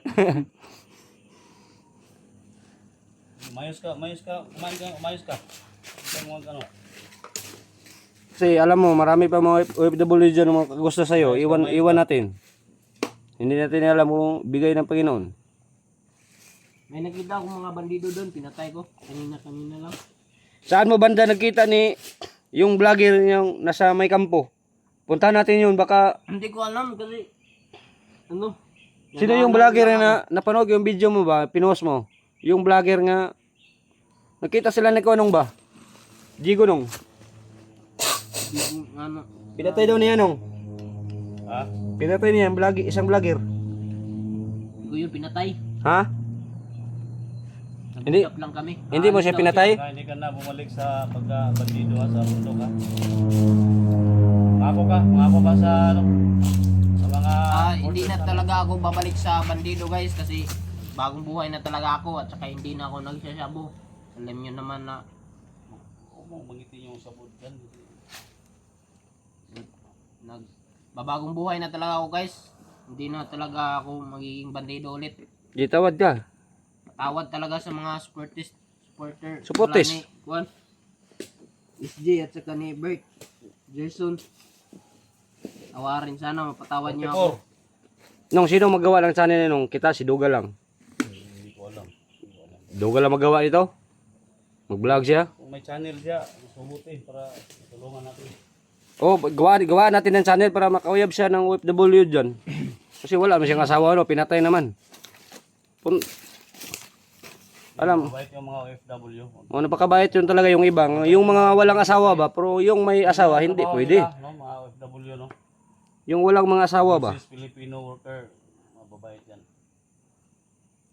Umayos ka, kumain ka, umayos ka. Huwag ano. Kasi alam mo, marami pa mga OFW dyan na mga gusto sa'yo. Iwan natin. Hindi natin alam kung bigay ng Panginoon. May nakita akong mga bandido doon, pinatay ko. Kanina lang. Saan mo banda nagkita ni yung vlogger yung nasa may kampo? Puntahan natin yun, baka... Hindi ko alam kasi, ano? Sino yung vlogger na napanood yung video mo ba? Pinost mo? Yung vlogger nga... Nakita sila ni Konong ba? Jigo nung. Ano? Pinatay daw niya nung. Ha? Pinatay niya isang vlogger. Hindi ko yun pinatay. Ha? Hindi. Nag-usap lang kami. Hindi mo siya pinatay? Hindi ka na bumalik sa pagka-bandido ha, sa bundok ha. Mangako ka sa ano? Sa mga... Hindi na talaga ako babalik sa bandido guys kasi bagong buhay na talaga ako at saka hindi na ako nagsasabo. Alam nyo naman na Huwag mong mangitin yung sabod dyan. babagong buhay na talaga ako guys. Hindi na talaga ako magiging bandido ulit. Gitawad ka. Tawad talaga sa mga supporters. Supporters? Juan, SJ at saka ni Bert. Jason. Tawarin sana, mapatawad niyo ako. Nung sino magawa ng channel nung kita? Si Duga lang. Hindi ko alam. Duga lang magawa ito? Mag-vlog siya? Kung may channel siya, subuti para tulungan natin. Oh, gawa natin ng channel para makauyab siya ng OFW dyan. Kasi wala naman siyang asawa, no? Pinatay naman. Alam, Mabait yung mga OFW. napakabait yun talaga yung ibang. Yung mga walang asawa ba? Pero yung may asawa, hindi Trabaho pwede. nila, no? Mga OFW, no? Yung walang mga asawa ba? This Filipino worker, mababait yan.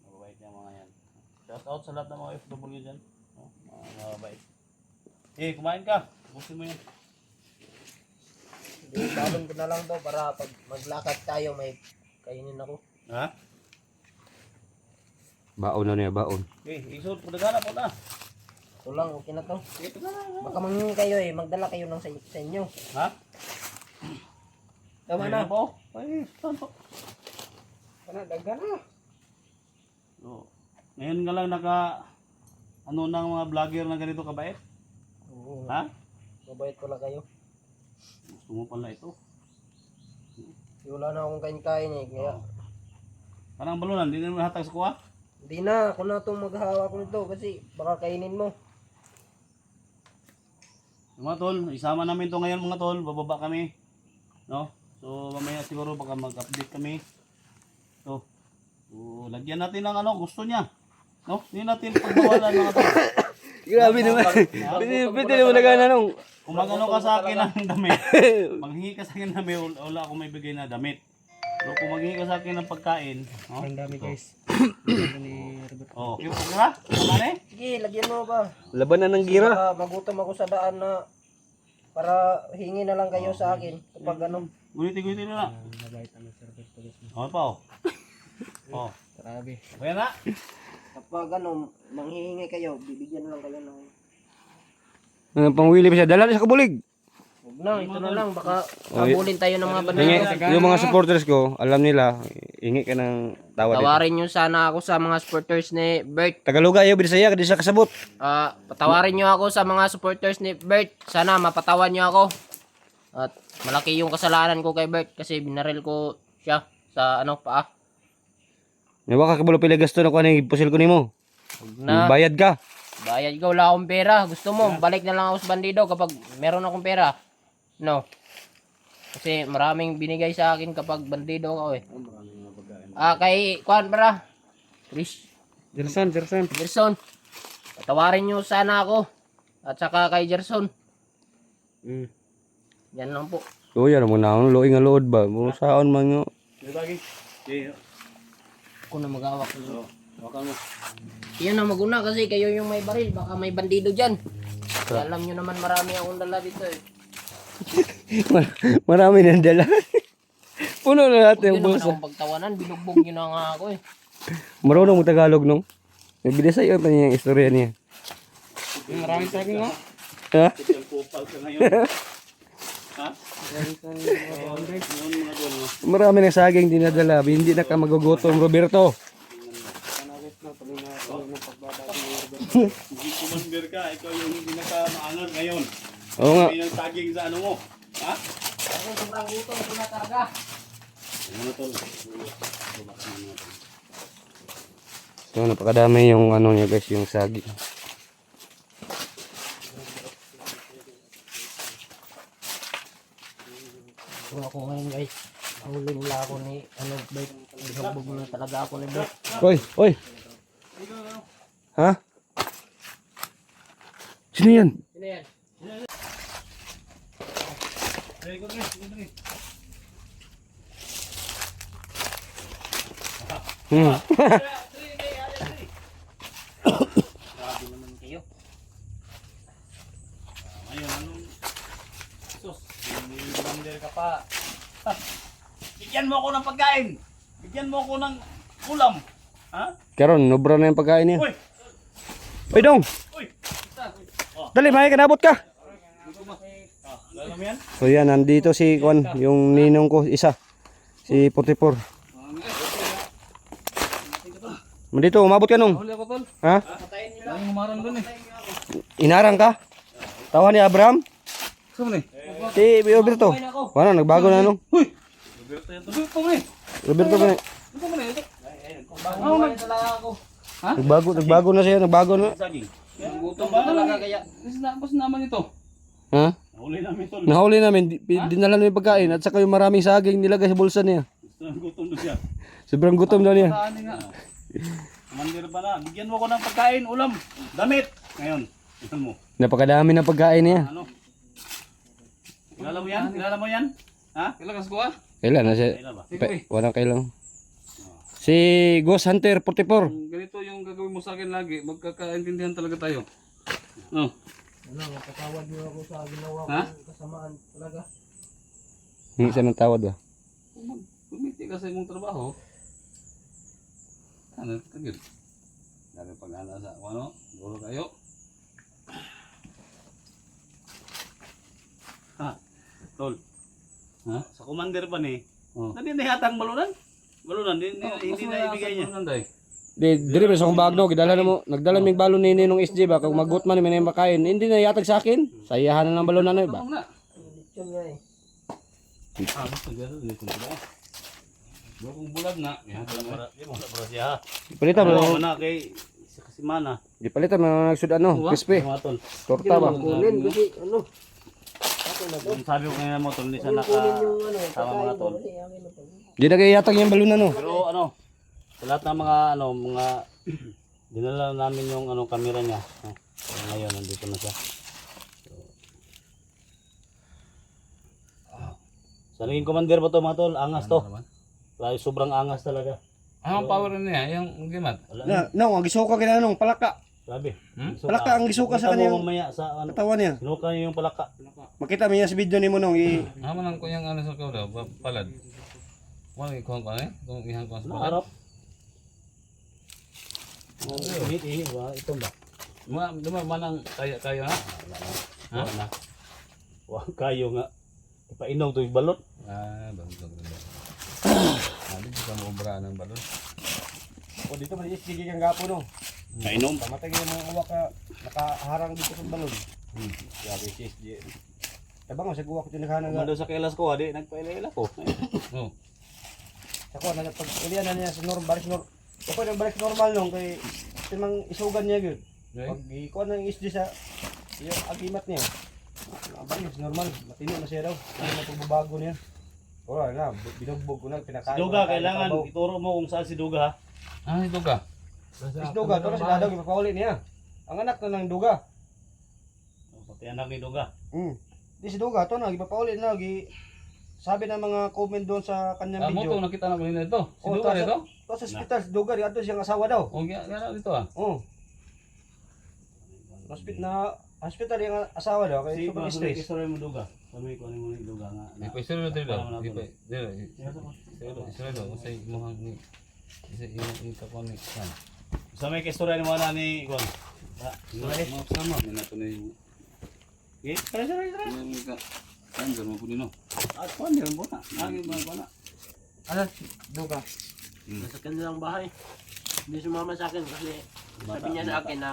Mababait yan mga yan. Shout out sa lahat ng mga OFW dyan. No? Mga mababait. Kumain ka. Busin mo yan. Balon ko na lang daw para pag maglakad tayo may kainin ako. Ha? Baon na niya, baon. Isod, pagdagana po na. Ito lang, okay na to. Baka manghingi kayo magdala kayo ng sa inyo. Ha? Tama na. po. Ay, tama. Daga na. So, ngayon ka lang ano ng mga vlogger na ganito kabait? Oo. Ha? Mabait pala kayo. Gusto mo pala ito. Wala na akong kain-kain kaya Parang balunan, hindi na hatag sa kuha. hindi na ako na itong maghahawak nito kasi baka kainin mo. Mga tol, isama namin to ngayon mga tol, bababa kami. No? So mamaya siguro baka mag-update kami. So lagyan natin ng ano, gusto niya. No? Hindi natin pagbawalan mga tol. Grabe naman. Pwede naman nagana nung. Kung magano ka sa akin ng damit, maghingi ka sa akin ng damit, wala akong may bigay na damit. Pero kung maghingi ka sa akin ng pagkain, no? Ang dami guys. Oh, okay ba? Tama na eh? Sige, lagyan mo ba? Labanan ng gira. Baka magutom ako sa daan na para hingi na lang kayo sa akin kapag ano. Guniti-guniti na. Okay pa oh. Oh. Grabe. Okay na? Kapag ano, manghihingi kayo, bibigyan na lang kayo ng... Pangwili pa siya. Dala na sa kabulig. Huwag na, ito na lang. Baka Oy. habulin tayo ng mga Hingi, bandido. yung mga supporters ko, alam nila, hingi ka ng tawad dito. Patawarin nyo sana ako sa mga supporters ni Bert. Tagaluga ayaw, Bisaya, kasi siya kasabot. Patawarin nyo ako sa mga supporters ni Bert. Sana mapatawan nyo ako. At malaki yung kasalanan ko kay Bert kasi binaril ko siya sa ano paa. Nawa ka kabulo pila gasto na ko ano yung pusil ko nimo. Na Bayad ka. bayad ka, wala akong pera. Gusto mo, balik na lang ako sa bandido kapag meron akong pera. No. Kasi maraming binigay sa akin kapag bandido ako eh. Kay Kwan para. Chris Jerson. Gerson. Patawarin nyo sana ako. At saka kay Gerson. Yan lang po. O yan mo na, loing nga lood ba? Mo saon man nga. Lagi. Ako na mag-awak. Wakan mo. Yan na maguna kasi kayo yung may baril. Baka may bandido dyan. Kaya alam nyo naman marami akong dala dito eh. Marami nang dala. Puno na lahat Huwag yung yun naman bulsa. akong pagtawanan. Binugbog nyo na nga ako eh. Marunong mo Tagalog nung. Nabili sa'yo pa niya yung istorya niya. Maraming sabi nga. Ha? Kupal ka ngayon. Ha? Yun mga tol, no? Marami ng saging dinadala. Hindi na ka magugutom, Roberto. Hindi commander ka, ikaw yung hindi naka-maangar ngayon. Oo nga. Hindi ng saging sa ano mo. Ha? Ako sobrang gutom ko na talaga. Ano tol? So, napakadami yung ano niya guys, yung saging. Kung ako ngayon guys, huli nila ako ni ano Bert. Nagbog na talaga ako ni Bert. Oy, oy. Ha? Sino yan? Sino yan? Hey, go guys, go guys. Grabe naman kayo. Ngayon, anong... Sus, hindi commander ka pa. Ha? Bigyan mo ako ng pagkain. Bigyan mo ako ng ulam. Ha? Karon, nobra na yung pagkain niya. Uy! Oy, Dong! Uy! Dali, may kanabot ka! Alam mo yan? So yan, nandito si Kwan, yung ninong ko, isa. Si 44. Dito, umabot ka nung. Huli ako tol. Ha? Ang humarang doon eh. Inarang ka? Tawa ni Abraham? Saan eh? Si Roberto. Wala, nagbago na nung. Uy! Roberto yan tol. Roberto mo eh. Roberto ba? Ito mo eh. Bago na talaga ako. Nagbago na siya, nagbago na. Saging. Gutom ko talaga kaya. Basta naman ito. Ha? Nahuli namin tol. Nahuli namin, dinala namin yung pagkain at saka yung maraming saging nilagay sa bulsa niya. Gutom na siya. Sobrang gutom daw niya. Saan nga? Commander ba na? Bigyan mo ko ng pagkain, ulam, damit. Ngayon, ito mo. Napakadami ng pagkain niya. Ano? Kilala mo yan? Kilala mo yan? Ha? Kilakas ko ah? Kailan na siya? Kilala ba? Walang kailang. Si Ghost Hunter 44. Ganito yung gagawin mo sa akin lagi, magkakaintindihan talaga tayo. No. Ano, magkatawad niyo ako sa ginawa Ha? kong kasamaan talaga. Hindi siya ng tawad ba? Kung kumiti ka sa imong trabaho, ano, kagid. Dari pag-ana sa ano, duro kayo. Ha? Tol. Ha? Sa commander pa ni. Oh. Hindi na yata ang balunan? Balunan, hindi na ibigay niya. Nanday. Dire pa sa akong bagno, gidala na mo. Nagdala mig balon ni nung SJ ba kung magut man may makain. Hindi na yatag sa akin. Sayahan na ng balon na ba. Tama na. Yun nga eh. Ah, gusto garo dito ba? Kung bulag na, yan Para, di mo na siya ha. Palitan Ano mo. na kay sa Kasimana. Di palitan mo nagsud ano, crispy. Mga tol. Torta ba? Kunin kasi ano. Ako na to. Yung sabi ko kanina mo tol, hindi siya Kunin yung ano. tama mga tol. Kasi akin na to. Di na kaya yatag yung balon na no. Pero ano, sa lahat ng mga ano, mga dinala namin yung ano camera niya. Oh, ngayon nandito na siya. Sa naging commander ba to mga tol? Angas to. Ay, sobrang angas talaga. Ang power niya, yung gimat. Wala. No, ang gisuka kina nung palaka. Sabi. Palaka ang gisuka sa Kita mo kanyang mamaya sa ano. katawan niya. Sinuka niya yung palaka. Makita mo niya sa video ni mo nung Naman ang kunyang ano sa kauda, palad. Wala ikuhan ko eh, kung ihan ko sa Ano palad. harap? Init ba? Ito ba? Duma manang kaya ha? Ha? Na. Wag kayo nga. Ipainom to yung balot. Ah, bagus. Nanti kita mau obra ng balon. O dito man isigi kang gapo no. Kainom. Pamatay yung mga uwak ka nakaharang dito sa balon. Grabe si SJ. Tabang sa guwak ko tinaghanan nga. Mando sa kailas ko, adi nagpaila ko. Oh. Ako na pag ulian na niya sa balik ako nang balik normal nung kay timang isugan niya gyud. Pag ikuan ng SJ sa yung agimat niya. Abang normal, matino na siya daw. Ano na pagbabago niya. Ora na, binugbog ko na pinakain. Duga, kailangan ituro mo kung saan si Duga ha. Ah, ito ka. Is Duga, to na sila daw ipapauli niya. Ang anak na ng Duga. Pati anak ni Duga. Di si Duga, to na ipapauli na sabi ng mga comment doon sa kanyang Ah, mo video. to nakita na mo ito. Si Oh, Duga to dito. To sa hospital si Duga, di ato siyang asawa daw. Oh, gana dito ah. Oh. Hospital yung asawa daw Si kay sobrang Pastor stress. Kisore mo Duga. Kami ko mo ni Duga nga. Di pa isuro dito. Wala Di na pa. to. Isuro. Usay mo ni yung kakoni kan. Sa may kistorya ni mga ni Kwan. Sama na to na yung Okay, tara. yung ka. Saan gano'n po nino? At kuhan niya po na. Lagi mga kuhan na. Ano? Duga. Nasa kanilang bahay. Hindi sumama sa akin kasi sabi niya sa akin na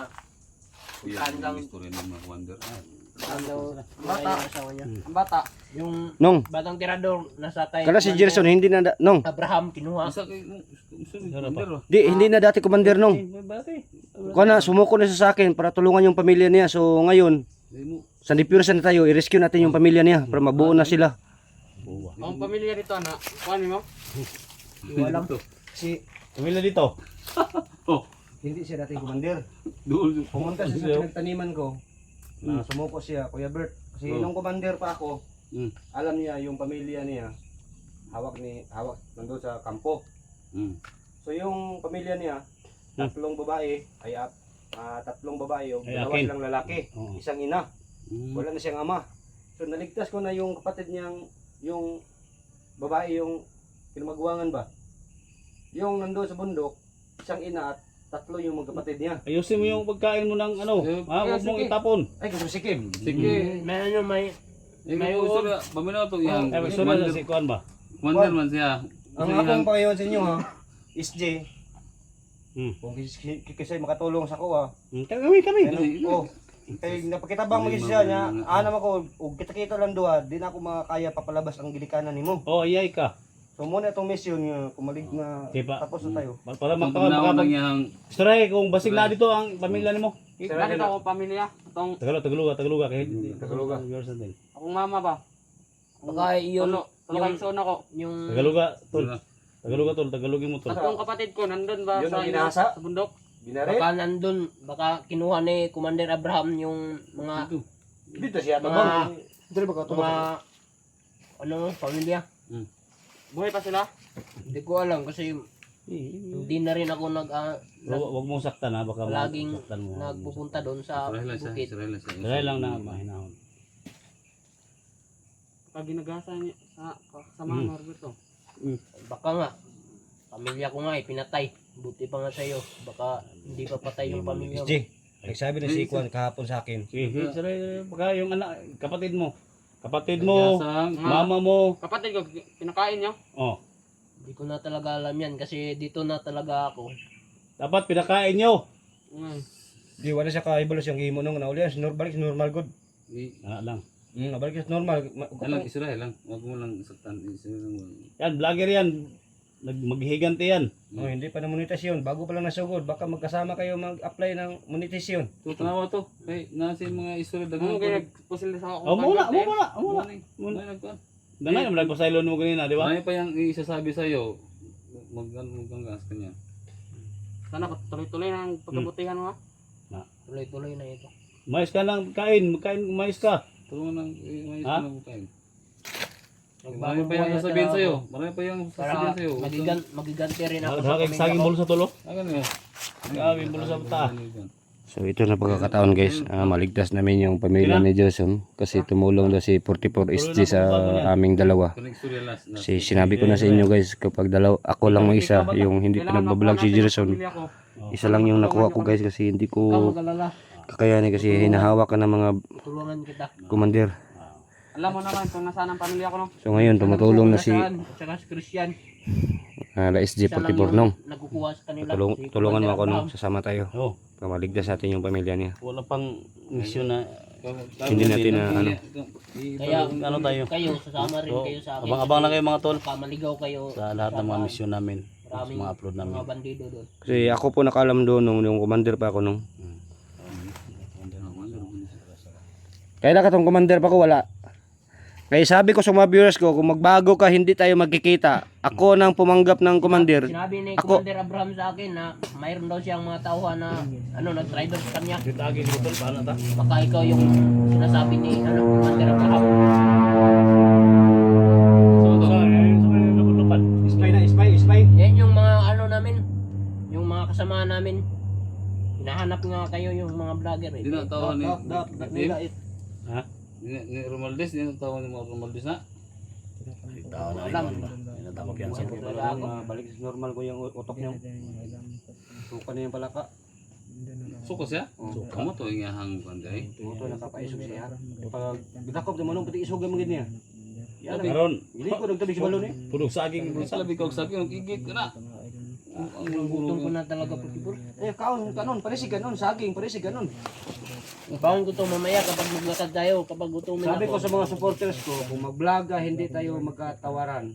Kuya, Kandang. yung istorya ng mga wonder. bata asawa niya. Ang bata. Yung Nong, batang tirador nasa tay. kala si Gerson hindi na nong. Abraham kinuha. Isa kay wonder. Hindi na dati commander nong. Kuha na, sumuko na siya sa akin para tulungan yung pamilya niya. So ngayon, sa Dipurasan na tayo, i-rescue natin yung pamilya niya para mabuo na sila. Ang pamilya dito, anak. Kuhan mo? Walang Si, Pamilya dito. hindi siya dating commander. Doon. Pumunta siya sa pinagtaniman ko. Na sumuko siya, Kuya Bert. Kasi nung commander pa ako, alam niya yung pamilya niya, hawak nandun sa kampo. So yung pamilya niya, tatlong babae, yung Ay, dalawa akin. silang lalaki, Oo. isang ina. Wala na siyang ama. So naligtas ko na yung kapatid niyang, yung babae yung kinamagwangan ba? Yung nandun sa bundok, isang ina at tatlo yung magkapatid niya. Ayusin mo yung pagkain mo ng ano. Ha? Huwag mong itapon. Ay, gusto sikim. Sige. may ano may May istorya. Paminaw to yang. Ay, gusto na si Kuan ba? Wonder man siya. Ang akong pangayon sa inyo ha, is J. Hmm. Kung kisay makatulong sa ko ha. Kami. Oh, kay napakitabang mo siya niya, anam ako, ug kita-kita lang duha, di na ako makakaya papalabas ang gilikanan nimo. Oh, iyay ka. So muna itong mission nga kumalig na Diba? tapos na tayo. Para Pagpanaw lang makapag... yang Stray, kung basig na dito ang pamilya nimo. Bakit ako pamilya? Itong Tagaluga. Kahit Tagaluga. Yours na din. akong mama ba? baka yun Tulo kay son ako. yung Tagaluga, tol. Tagalugin mo tol. Tatlong kapatid ko nandun ba Yun ang sa ginasa? sa bundok? Binare. baka nandun baka kinuha ni Commander Abraham yung mga Dito siya to. Mga- Dito ba ka mga ano pamilya. Buhay pa sila? Hindi ko alam kasi hindi na rin ako Huwag mong saktan ha, baka laging saktan mo. nagpupunta doon sa Israel siya. bukid. Israel siya. Dahil lang na mahinahon. Pag ginagasa niya sa kasama ng Norberto. Baka nga pamilya ko nga pinatay. Buti pa nga sa'yo. Baka hindi pa patay yung pamilya mo. J. Nagsabi na si Kwan kahapon sa akin. Sige, baka yung anak, kapatid mo, Sang mama mo, Kapatid ko, pinakain niyo? oh, Hindi ko na talaga alam yan kasi dito na talaga ako. dapat pinakain nyo. Di wala siya kaibalos yung imo nung nauli. Balik sa normal good. Lang. Balik sa normal. Alang Israel lang. Wag mo lang saktan. Israel lang. Yan, vlogger yan. Maghihiganti yan. Oh, hindi pa na monetisyon. Bago pa lang nasugod. Baka magkasama kayo mag-apply ng monetisyon. Tanawa to. Kay nasa yung mga istorya Ano dagang. kaya nagpusil sa ako? Oh, muna. Muna nagkuhan. Danay, nagpasaylo mo kanina, di ba? Marami pa yung isasabi sa iyo. Maganggas ka niya. Sana tuloy-tuloy na ang pagkabutihan mo ha? Tuloy-tuloy na ito. Mais ka lang, kain mais ka. Tulungan ng may Ha? istorya mo kain. Marami Magbagong pa yung buhay na sasabihin talaga sa iyo. ako. Marami pa yung Para sasabihin sa iyo. magiganti rin ako sa Dahil pamilya saging ko. bulo sa tulo. Ano nga? Grabe, bulo sa ta. So ito na pagkakataon guys, maligtas namin yung pamilya ni Jason kasi tumulong daw si 44 SG sa aming dalawa. Istorya last. Kasi sinabi ko na sa inyo guys, kapag ako lang mag-isa, yung hindi pa nagbablog si Jason, isa lang yung nakuha ko guys kasi hindi Ikaw ko mag-alala. kakayanin kasi hinahawak ka ng mga Tulungan kita. commander. Alam mo naman kung nasaan ang pamilya ko no? So ngayon tumutulong na si Nasaan? At saka si Christian. La SG Siya lang 44 nung. nagkukuha sa kanila. Si Tulungan mo Commander ako nung Abraham. sasama tayo. Oh, Para maligtas natin yung pamilya niya. wala pang misyon na Hindi natin na ano. Kaya ano tayo. kayo, sasama rin kayo sa akin. Abang-abang na kayo mga tol Baka maligaw kayo sa lahat ng mga misyon namin. Sa maraming mga upload namin. mga bandido doon. Kasi ako po nakaalam doon nung yung commander pa ako nung. Kailan ka tong commander pa ko wala. Kaya sabi ko sa mga viewers ko, kung magbago ka, hindi tayo magkikita. Ako nang pumanggap ng commander. Sinabi ni Ako- Commander Abraham sa akin na mayroon daw siyang mga tauhan na nag-driver sa kanya. Ditagi dito tol, paano ta? Baka ikaw yung sinasabi ni Commander Abraham. Ispay na, ispay. Yan yung mga namin, yung mga kasama namin. Hinahanap nga kayo yung mga vlogger eh. Hindi na tawa ni Ha? ni Romaldes. Hindi na tawa ni mga Romaldes na. Tao na Alam. Natawag yan sa Balik sa normal ko yung utok niyo. Suka na yung palaka. Suko siya? Kamu to yung hang panday. Moto nakapaisog siya. Pag bitakop naman pati isog mo niya. Yan Karon, Hindi ko nagtabi si balon eh. pudog saging Kung sa labi ko sa akin, igit ka na. Ang Gutom ko gulo. na talaga po tibor. Eh kanon, parisig ganon, saging, parisig ganon. Baon ko to mamaya kapag maglakad tayo, kapag gutumin Sabi ko ako. sa mga supporters ko, kung mag-vlog ka, hindi tayo magkatawaran.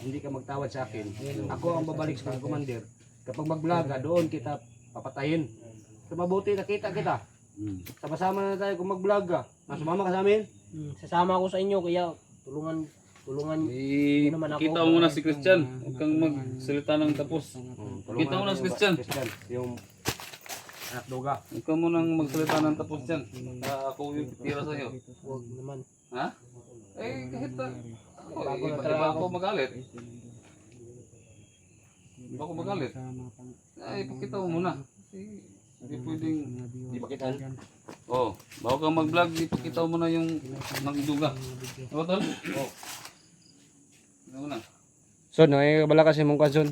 Hindi ka magtawad sa akin. Ako ang babalik sa commander. Kapag mag-vlog ka, doon kita papatayin. So mabuti nakita kita. Sama-sama na tayo kung mag-vlog ka. Sumama ka sa amin? Sasama ako sa inyo kaya tulungan naman ako. Kita mo muna si Christian. Huwag kang magsalita ng tapos. Kita mo na si Christian. Yung anak duga. Ikaw mo nang magsalita ng tapos dyan. Ako yung tira sa'yo. Huwag naman. Ha? Eh, kahit na. Bago na Iba talaga ako magalit. Iba ako magalit. Ay, ipakita mo muna. Kasi hindi pwedeng. Di ba kita? Oh, bago kang mag-vlog, ipakita mo muna yung nagduga. Diba tol? Oh. Ano na? So, nakikabala kasi mong kanson.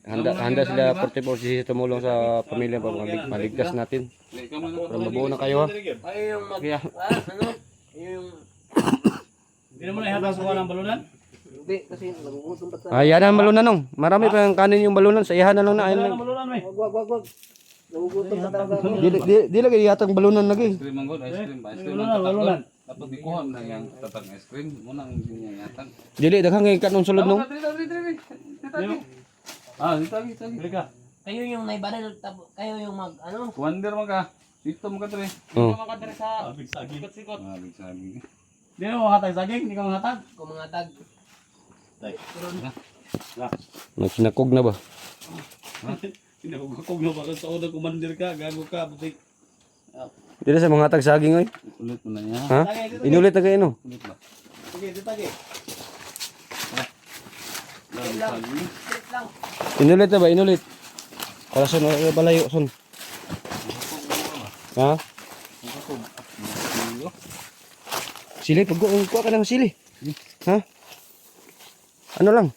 Handa sila 44 sisi tumulong sa pamilya para maligtas natin. Ikaw mo na. Pero mabuo na kayo ha. Ay yung Kaya, ano? Yung hindi naman na ihatag sa ng balunan. hindi kasi nagugutom pa sa. ayan ang balunan nung. Marami pa yung kanin yung balunan. Sa iyahan na lang na. Wala Ayun ng balunan may. Wag. Nagugutom pa talaga ako. Di lagi yatang balunan lagi. Ice cream ang god, ice cream. Ice cream Balunan, ang tatak balunan. doon. Dapat ikuha mo na yung tatak ng ice cream. Muna ang hindi niya yatang. Dili daghang ngay kanong sulod nung. Ah, dito. Bili ka. Kayo yung naibanal, kayo yung mag ano? Wonder mo ka. Dito mo ka tre. Oh. Makadari sa Big saging. sikot-sikot. Ah, big sabi. Hindi na mo hatag saging, hindi ka mahatag. Kung mga tag. Nagsinakog na ba? Pinakugakog na baka sa unang commander ka, gago ka, butik. Dili sa mga tagsaging oy. Ulit mo na niya. Ha? Inulit na kayo no. Ulit ba? Sige, dito tagi. Saging. Inulit na ba? Inulit. Para son balayo son. Ha? Sili pag kuha ka ng sili. Ha? Ano lang?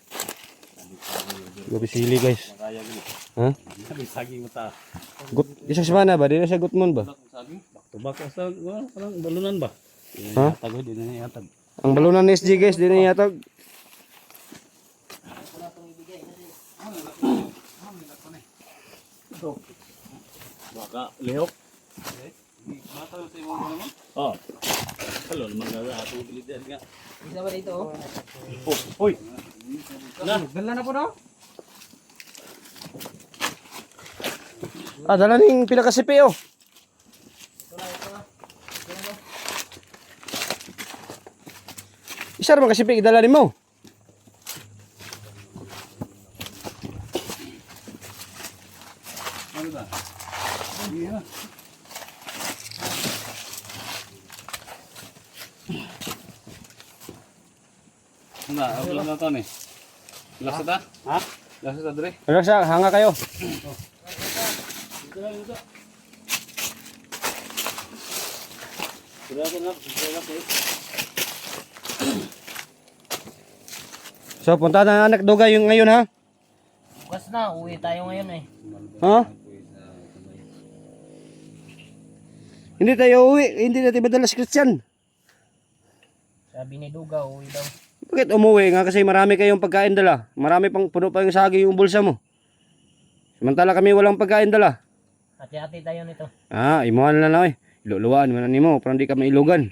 Gabi sili guys. Ha? Sabi saging mata. Isang semana ba? Di na siya gutmon ba? Saging. Tubak ka sa parang balunan ba? Ha? Tago din na yatag. Ang balunan ni SG guys, di na yatag. Baka lihok. Mata sa imo mo naman. Oh. Hello, naman nga ato bilidan nga. Isa ba dito? Oh? Oh, hoy. Dala na po no? Ah, dala ning pinakasipi oh. Isa naman kasipi, idala rin mo. Ano ba? Sige na. Ano, ako lang na to ni. Lasa ta? Ha? Lasa ta dre. Ano siya, hanga kayo. So, punta na anak Dugay yung ngayon ha. Bukas na, uwi tayo ngayon eh. Ha? Hindi tayo uwi, hindi natin madala si Christian. Sabi ni Duga, uwi daw. Bakit umuwi nga kasi marami kayong pagkain dala. Marami pang puno pa yung saging yung bulsa mo. Samantala kami walang pagkain dala. Hati-hati tayo nito. Ah, imuhan na lang eh. Iluluwaan mo na nimo para hindi ka mailugan.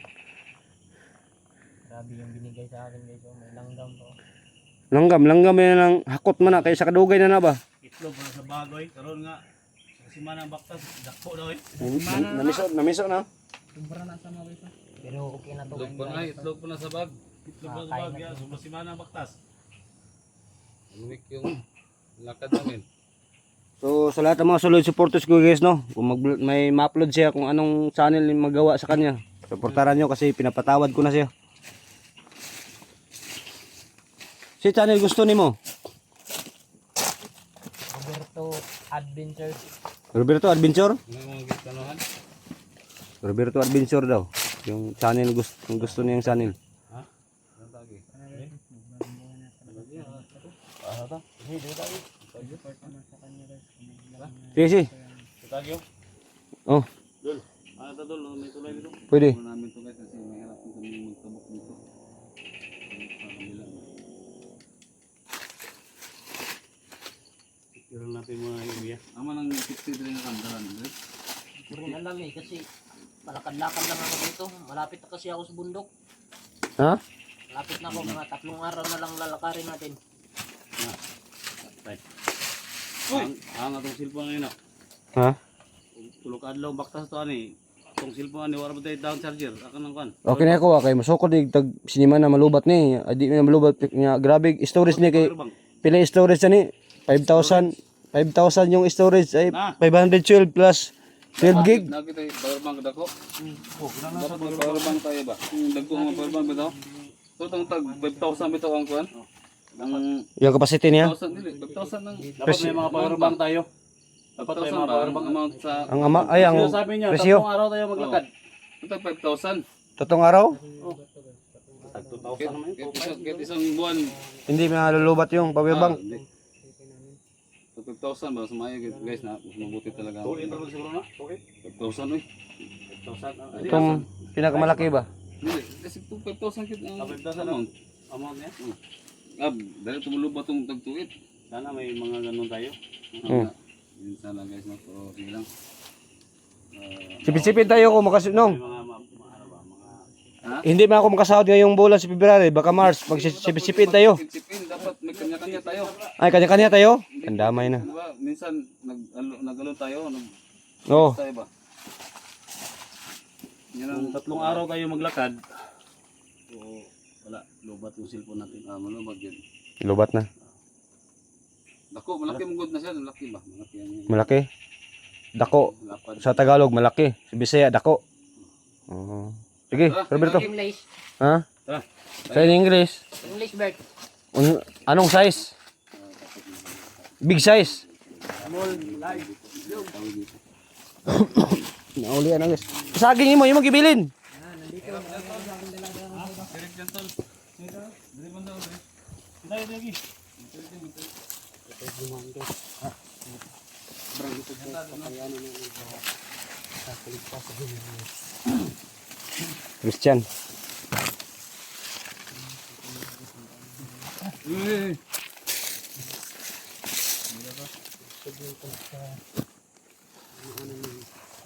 Grabe yung binigay sa akin dito. May langgam to. Langgam yan lang hakot man na kay sa kadugay na ba? Itlog para sa bagoy, karon nga sa simana ang baktas, dako daw eh. Namiso na. Pero okay na to. Itlog pa na, itlog pa na sa bag. Itlog para sa bagya, sa simana ang baktas. Umik yung lakad namin. So sa lahat ng mga solid supporters ko guys no, kung may ma-upload siya kung anong channel yung magawa sa kanya, supportaran nyo kasi pinapatawad ko na siya. Si channel gusto nimo? Roberto Adventures. Roberto Adventure? Ano yung mga gitanohan? Roberto Adventure daw. Yung channel gusto niya yung channel. Ano tagi? Sige, sige. Tagyo. Oh, Dol. Dol, may tulay dito. pwede. Ano namin to guys kasi may harap kami magtabok dito. Sa kanila. Tignan natin muna yung iya. Ama nang 50 din ang kandahan. Rin alam eh, kasi malakad-lakad lang ako dito. Malapit na kasi ako sa bundok. Ha? Malapit na ako, mga 3 araw na lang lalakarin natin. Tay. Ang atong cellphone ngayon. Ha? Tulog adlaw baktas to ani. Atong cellphone ani wala ba tayo down charger. Akan nang kan. Okay na ako, kay masukod ni tag sinima na malubat ni. Adi na malubat niya. Grabe storage ni kay pila yung storage ni 5,000 yung storage ay 512 plus 12 gig. Nakita yung power bank dako. Dapat may power bank tayo ba? Yung dagko nga power bank bitaw. So tang tag 5,000 bitaw ang kuan. Ang Yung capacity niya. 5,000 dili, 5,000 nang Dapat may mga power bank tayo. Dapat may 5,000 mga ba power ang bank. amount sa Ang ama ay ang Sabi niya, presyo. 3 araw tayo maglakad. ito 5,000. Totong araw, Tag 2,000 naman yun. Kahit isang buwan. hindi malulubat yung power bank. Hindi. So 5,000 ba sumaya guys na mas mabuti talaga. Tuloy ito siguro na. Okay. 5,000 eh. 1,000. Itong pinakamalaki ba? Hindi, kasi 5,000 kit ang 5,000 amount. Amount niya. Dahil tumulubat tong tagtuit. Sana may mga ganun tayo. Yun sana guys, no? So, sige lang. Sipit-sipit tayo kung makasunong. May mga ano ba, mga Hindi man ako makasahod ngayong bulan sa February, baka March, magsipit-sipit tayo. Sipin, dapat may kanya-kanya tayo. Ay, kanya-kanya tayo? Ang damay na. Diba? Minsan, nag-alo tayo, Oo. tayo ba? Yan ang kung 3 araw tayo maglakad. So wala, lobat yung cellphone natin. malubag yun. Lubat na. Dako, malaki mong good na siya. Malaki ba? Malaki yan. Malaki. Dako. Lapad. Sa Tagalog, malaki. Sa Bisaya, dako. Oo. Sige, Roberto. English. Ha? Tara. Sa English, English, Bert. anong size? Big size. Naulian ang guys. Saging mo, yung magibilin. Tayo lagi. Christian.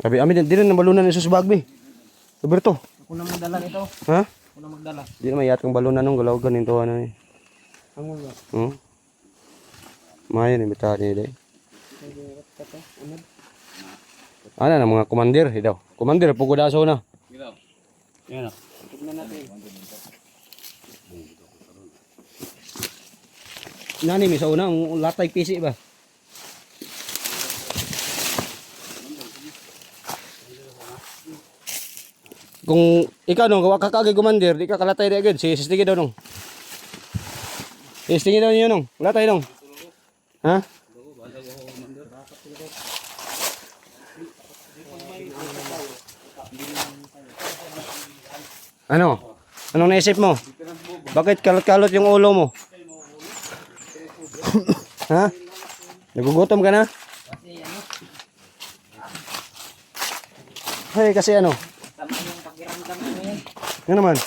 Sabi, amin din na balunan ni Susbagbi. Roberto. Ako na magdala nito. Ha? Ako na magdala. Di na mayat kong balunan nung galaw ganin to ano eh. Ang mga. Maya ni bitahan niya dai. Ano na mga komandir daw. Komandir pugod aso na. Gila. Yan na. Nani mi sa una ang latay PC ba? Kung ikaw nung gawa ka kagay komandir, di ka kalatay di agad. Si sistigi daw nung. Sistigi daw niyo nung. Latay nung. Ha? Ano? Anong naisip mo? Bakit kalot-kalot yung ulo mo? Ha? Nagugutom ka na? Hey, kasi ano? Tama yung pakiramdam ko ngayon. Ano naman?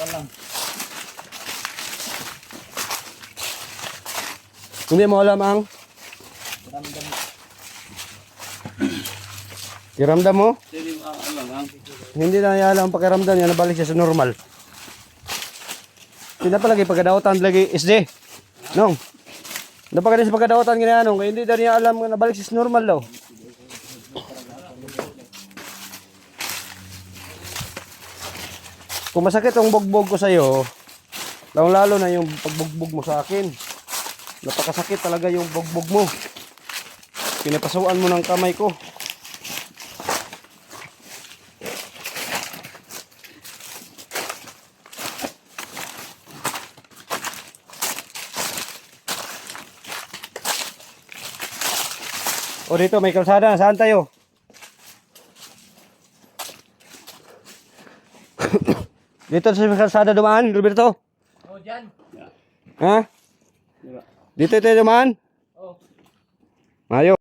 Walang. Hindi mo alam ang Pakiramdam. kiramdam mo? Hindi mo alam, ha? Hindi na niya alam ang pakiramdam niya, nabalik siya sa normal. Hindi na palagi pagkadautan lagi SD. Nong. Napaganda sa pagkadautan ginanong, kaya hindi daw niya alam na nabalik siya sa normal daw. Kung masakit ang bugbog ko sa'yo, lalo na yung pagbugbog mo sa akin. Napakasakit talaga yung bugbog mo. Pinapasuan mo ng kamay ko. O dito may kalsada, saan tayo? Dito sa kalsada dumaan, Roberto? Oh, dyan. Ha? Dito tayo dumaan? Oh. Mayo.